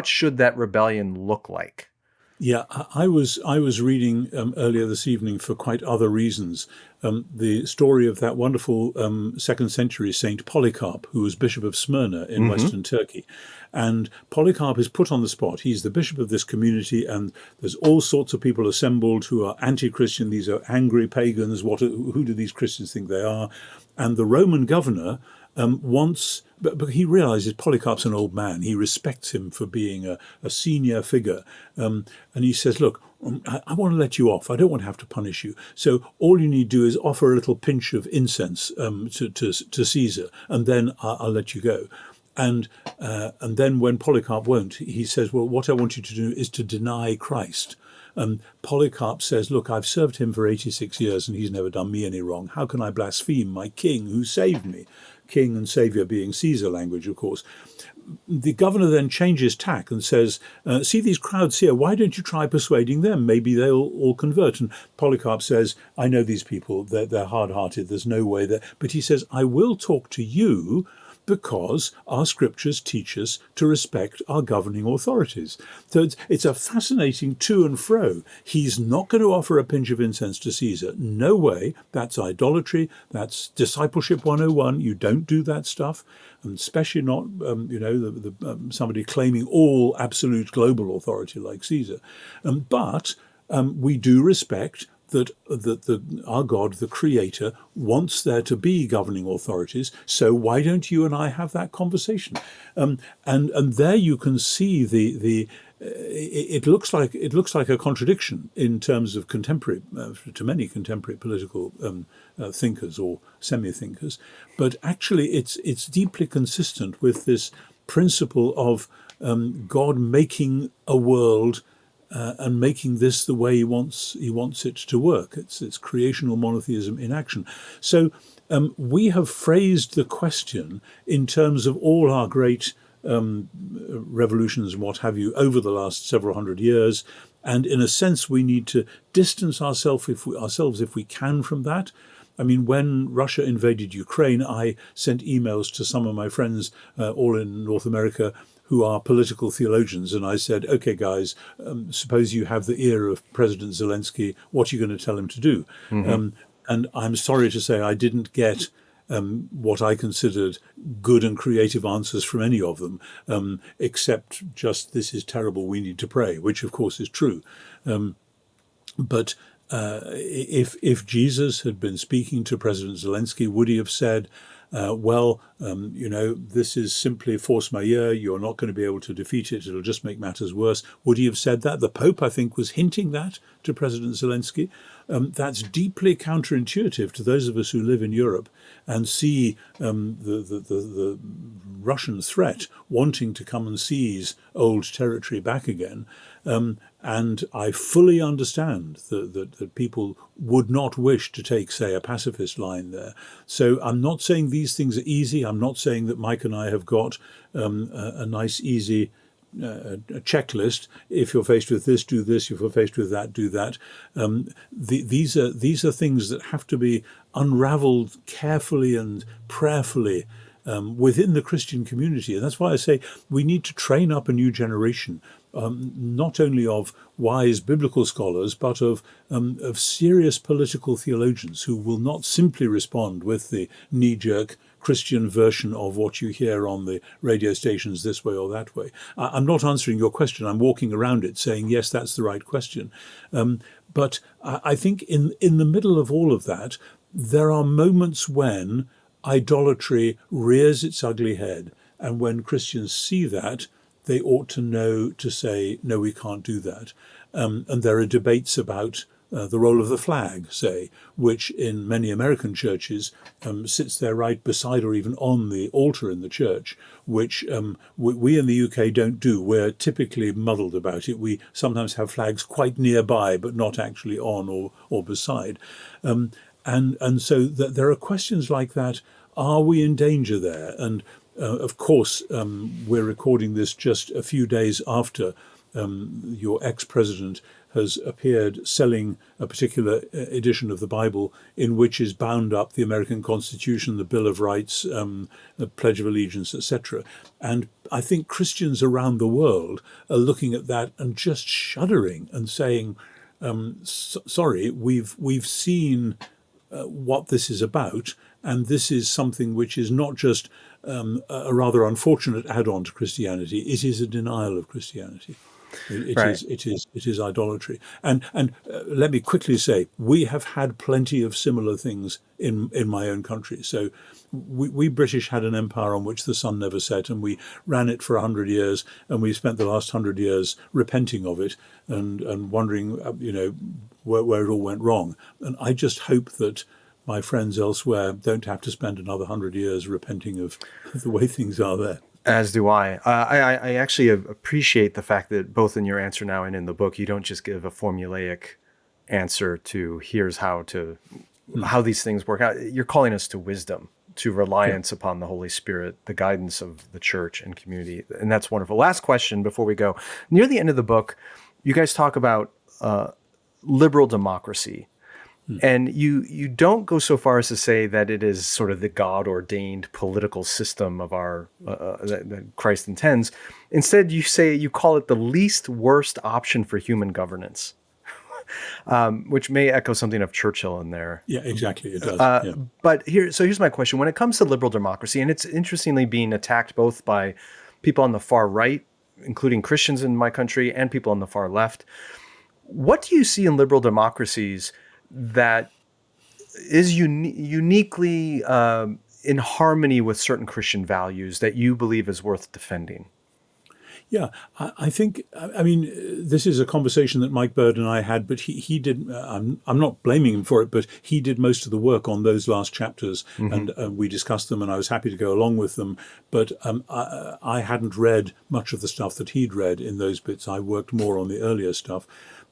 should that rebellion look like? Yeah, I was reading earlier this evening for quite other reasons the story of that wonderful second century Saint Polycarp, who was Bishop of Smyrna in Western Turkey. And Polycarp is put on the spot. He's the bishop of this community, and there's all sorts of people assembled who are anti-Christian. These are angry pagans. Who do these Christians think they are? And the Roman governor wants, but he realizes Polycarp's an old man. He respects him for being a senior figure. And he says, look, I want to let you off. I don't want to have to punish you. So all you need to do is offer a little pinch of incense to Caesar, and then I'll let you go. And then when Polycarp won't, he says, well, what I want you to do is to deny Christ. Polycarp says, look, I've served him for 86 years and he's never done me any wrong. How can I blaspheme my king who saved me? King and saviour being Caesar language, of course. The governor then changes tack and says, see these crowds here, why don't you try persuading them? Maybe they'll all convert. And Polycarp says, I know these people, they're hard-hearted, there's no way that. But he says, I will talk to you because our scriptures teach us to respect our governing authorities. So it's a fascinating to and fro. He's not going to offer a pinch of incense to Caesar. No way. That's idolatry. That's discipleship 101. You don't do that stuff. And especially not, somebody claiming all absolute global authority like Caesar. But we do respect that our God, the Creator, wants there to be governing authorities. So why don't you and I have that conversation? And there you can see it looks like a contradiction in terms of contemporary to many contemporary political thinkers or semi-thinkers, but actually it's deeply consistent with this principle of God making a world. And making this the way he wants it to work. It's creational monotheism in action. So we have phrased the question in terms of all our great revolutions and what have you over the last several hundred years. And in a sense, we need to distance ourselves if we can from that. I mean, when Russia invaded Ukraine, I sent emails to some of my friends all in North America who are political theologians. And I said, okay, guys, suppose you have the ear of President Zelensky, what are you going to tell him to do? And I'm sorry to say I didn't get what I considered good and creative answers from any of them, except just this is terrible, we need to pray, which of course is true. But if Jesus had been speaking to President Zelensky, would he have said, this is simply force majeure. You're not going to be able to defeat it. It'll just make matters worse. Would he have said that? The Pope, I think, was hinting that to President Zelensky. That's deeply counterintuitive to those of us who live in Europe and see the Russian threat wanting to come and seize old territory back again. And I fully understand that people would not wish to take, say, a pacifist line there. So I'm not saying these things are easy. I'm not saying that Mike and I have got a nice, easy a checklist. If you're faced with this, do this. If you're faced with that, do that. These are things that have to be unraveled carefully and prayerfully within the Christian community. And that's why I say we need to train up a new generation, not only of wise biblical scholars, but of serious political theologians who will not simply respond with the knee-jerk Christian version of what you hear on the radio stations this way or that way. I'm not answering your question. I'm walking around it saying, yes, that's the right question. But I think in the middle of all of that, there are moments when idolatry rears its ugly head. And when Christians see that, they ought to know to say, no, we can't do that. And there are debates about the role of the flag, say, which in many American churches sits there right beside or even on the altar in the church, which we in the UK don't do. We're typically muddled about it. We sometimes have flags quite nearby, but not actually on or beside. And so there are questions like that. Are we in danger there? And of course, we're recording this just a few days after your ex-president has appeared selling a particular edition of the Bible in which is bound up the American Constitution, the Bill of Rights, the Pledge of Allegiance, etc. And I think Christians around the world are looking at that and just shuddering and saying, sorry, we've seen what this is about, and this is something which is not just a rather unfortunate add-on to Christianity. It is a denial of Christianity. It is idolatry. And let me quickly say, we have had plenty of similar things in my own country. So we British had an empire on which the sun never set, and we ran it for 100 years, and we spent the last 100 years repenting of it and wondering, where it all went wrong. And I just hope that my friends elsewhere don't have to spend another 100 years repenting of the way things are there. As do I. I actually appreciate the fact that both in your answer now and in the book, you don't just give a formulaic answer to here's how these things work out. You're calling us to wisdom, to reliance upon the Holy Spirit, the guidance of the church and community. And that's wonderful. Last question before we go. Near the end of the book, you guys talk about liberal democracy. And you don't go so far as to say that it is sort of the God-ordained political system of our that Christ intends. Instead, you call it the least worst option for human governance, which may echo something of Churchill in there. Yeah, exactly. It does. But here's my question: when it comes to liberal democracy, and it's interestingly being attacked both by people on the far right, including Christians in my country, and people on the far left, what do you see in liberal democracies that is uniquely in harmony with certain Christian values that you believe is worth defending? Yeah, I think, I mean, this is a conversation that Mike Bird and I had, but he did, I'm not blaming him for it, but he did most of the work on those last chapters, and we discussed them, and I was happy to go along with them. But I hadn't read much of the stuff that he'd read in those bits. I worked more on the earlier stuff.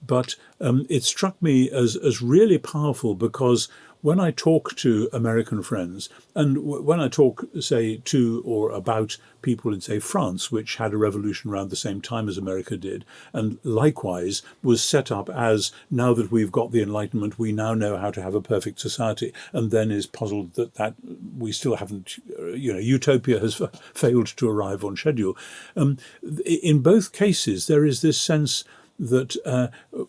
But it struck me as really powerful because when I talk to American friends, and when I talk, say, to or about people in, say, France, which had a revolution around the same time as America did, and likewise was set up as, now that we've got the Enlightenment, we now know how to have a perfect society, and then is puzzled that we still haven't, utopia has failed to arrive on schedule. In both cases, there is this sense that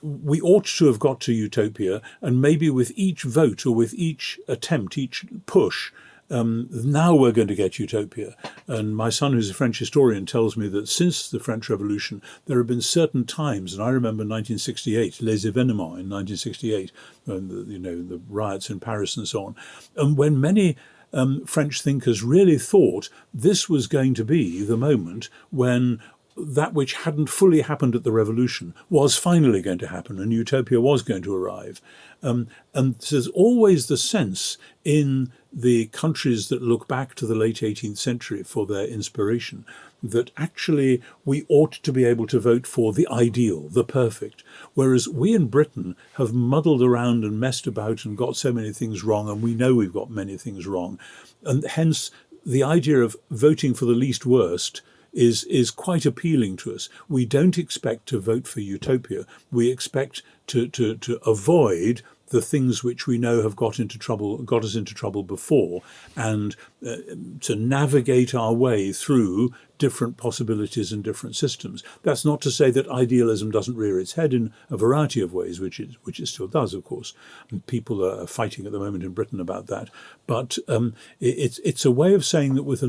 we ought to have got to utopia, and maybe with each vote or with each attempt, each push, now we're going to get utopia. And my son, who's a French historian, tells me that since the French Revolution, there have been certain times, and I remember 1968, les événements in 1968, and the riots in Paris and so on, and when many French thinkers really thought this was going to be the moment when that which hadn't fully happened at the revolution was finally going to happen, and utopia was going to arrive. And there's always the sense in the countries that look back to the late 18th century for their inspiration that actually we ought to be able to vote for the ideal, the perfect, whereas we in Britain have muddled around and messed about and got so many things wrong, and we know we've got many things wrong. And hence the idea of voting for the least worst is quite appealing to us. We don't expect to vote for utopia. We expect to avoid the things which we know have got us into trouble before, and to navigate our way through different possibilities and different systems. That's not to say that idealism doesn't rear its head in a variety of ways, which it still does, of course. And people are fighting at the moment in Britain about that. But it's a way of saying that with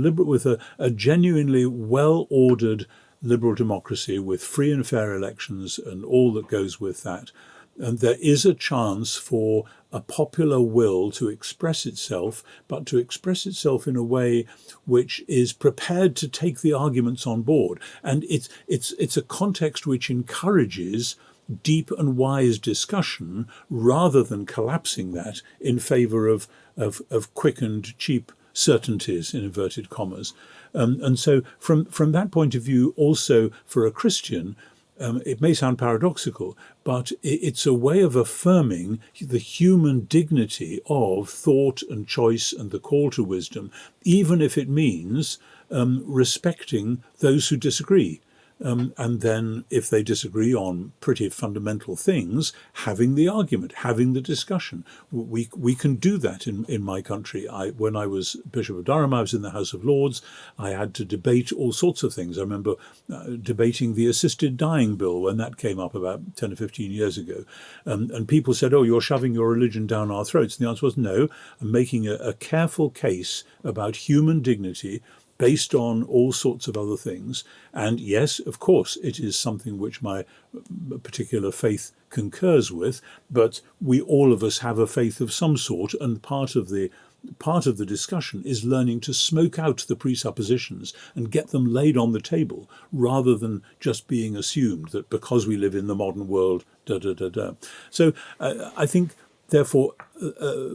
a genuinely well-ordered liberal democracy with free and fair elections and all that goes with that, and there is a chance for a popular will to express itself, but to express itself in a way which is prepared to take the arguments on board. And it's a context which encourages deep and wise discussion rather than collapsing that in favour of quick and cheap certainties, in inverted commas. And so from that point of view, also for a Christian, it may sound paradoxical, but it's a way of affirming the human dignity of thought and choice and the call to wisdom, even if it means respecting those who disagree. And then if they disagree on pretty fundamental things, having the argument, having the discussion. We can do that in my country. When I was Bishop of Durham, I was in the House of Lords. I had to debate all sorts of things. I remember debating the assisted dying bill when that came up about 10 or 15 years ago. And people said, oh, you're shoving your religion down our throats. And the answer was no. I'm making a careful case about human dignity based on all sorts of other things. And yes, of course, it is something which my particular faith concurs with, but we all of us have a faith of some sort, and part of the discussion is learning to smoke out the presuppositions and get them laid on the table, rather than just being assumed that because we live in the modern world, So I think, therefore,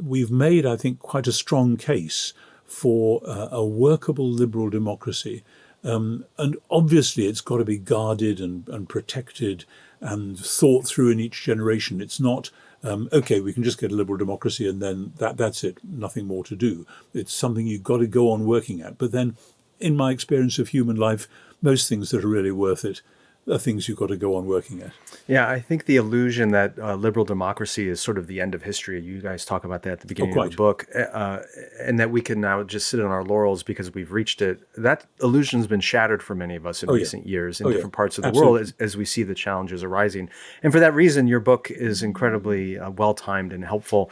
we've made, I think, quite a strong case for a workable liberal democracy. And obviously it's got to be guarded and protected and thought through in each generation. It's not, okay, we can just get a liberal democracy and then that's it, nothing more to do. It's something you've got to go on working at. But then, in my experience of human life, most things that are really worth it are things you've got to go on working at. Yeah, I think the illusion that liberal democracy is sort of the end of history, you guys talk about that at the beginning of the book, and that we can now just sit on our laurels because we've reached it, that illusion's been shattered for many of us in recent years in different parts of the world as we see the challenges arising. And for that reason, your book is incredibly well-timed and helpful.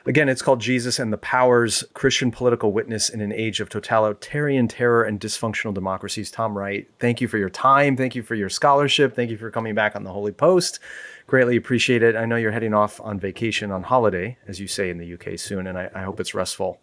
Again, it's called Jesus and the Powers, Christian Political Witness in an Age of Totalitarian Terror and Dysfunctional Democracies. Tom Wright, thank you for your time. Thank you for your scholarship. Thank you for coming back on the Holy Post. Greatly appreciate it. I know you're heading off on vacation, on holiday, as you say in the UK soon, and I hope it's restful.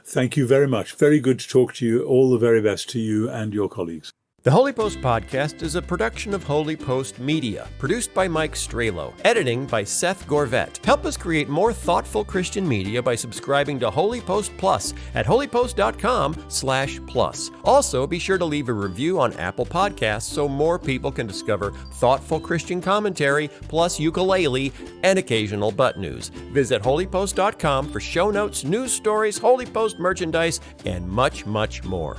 Thank you very much. Very good to talk to you. All the very best to you and your colleagues. The Holy Post podcast is a production of Holy Post Media, produced by Mike Strelo, editing by Seth Gorvet. Help us create more thoughtful Christian media by subscribing to Holy Post Plus at holypost.com/plus. Also, be sure to leave a review on Apple Podcasts so more people can discover thoughtful Christian commentary, plus ukulele and occasional butt news. Visit holypost.com for show notes, news stories, Holy Post merchandise, and much, much more.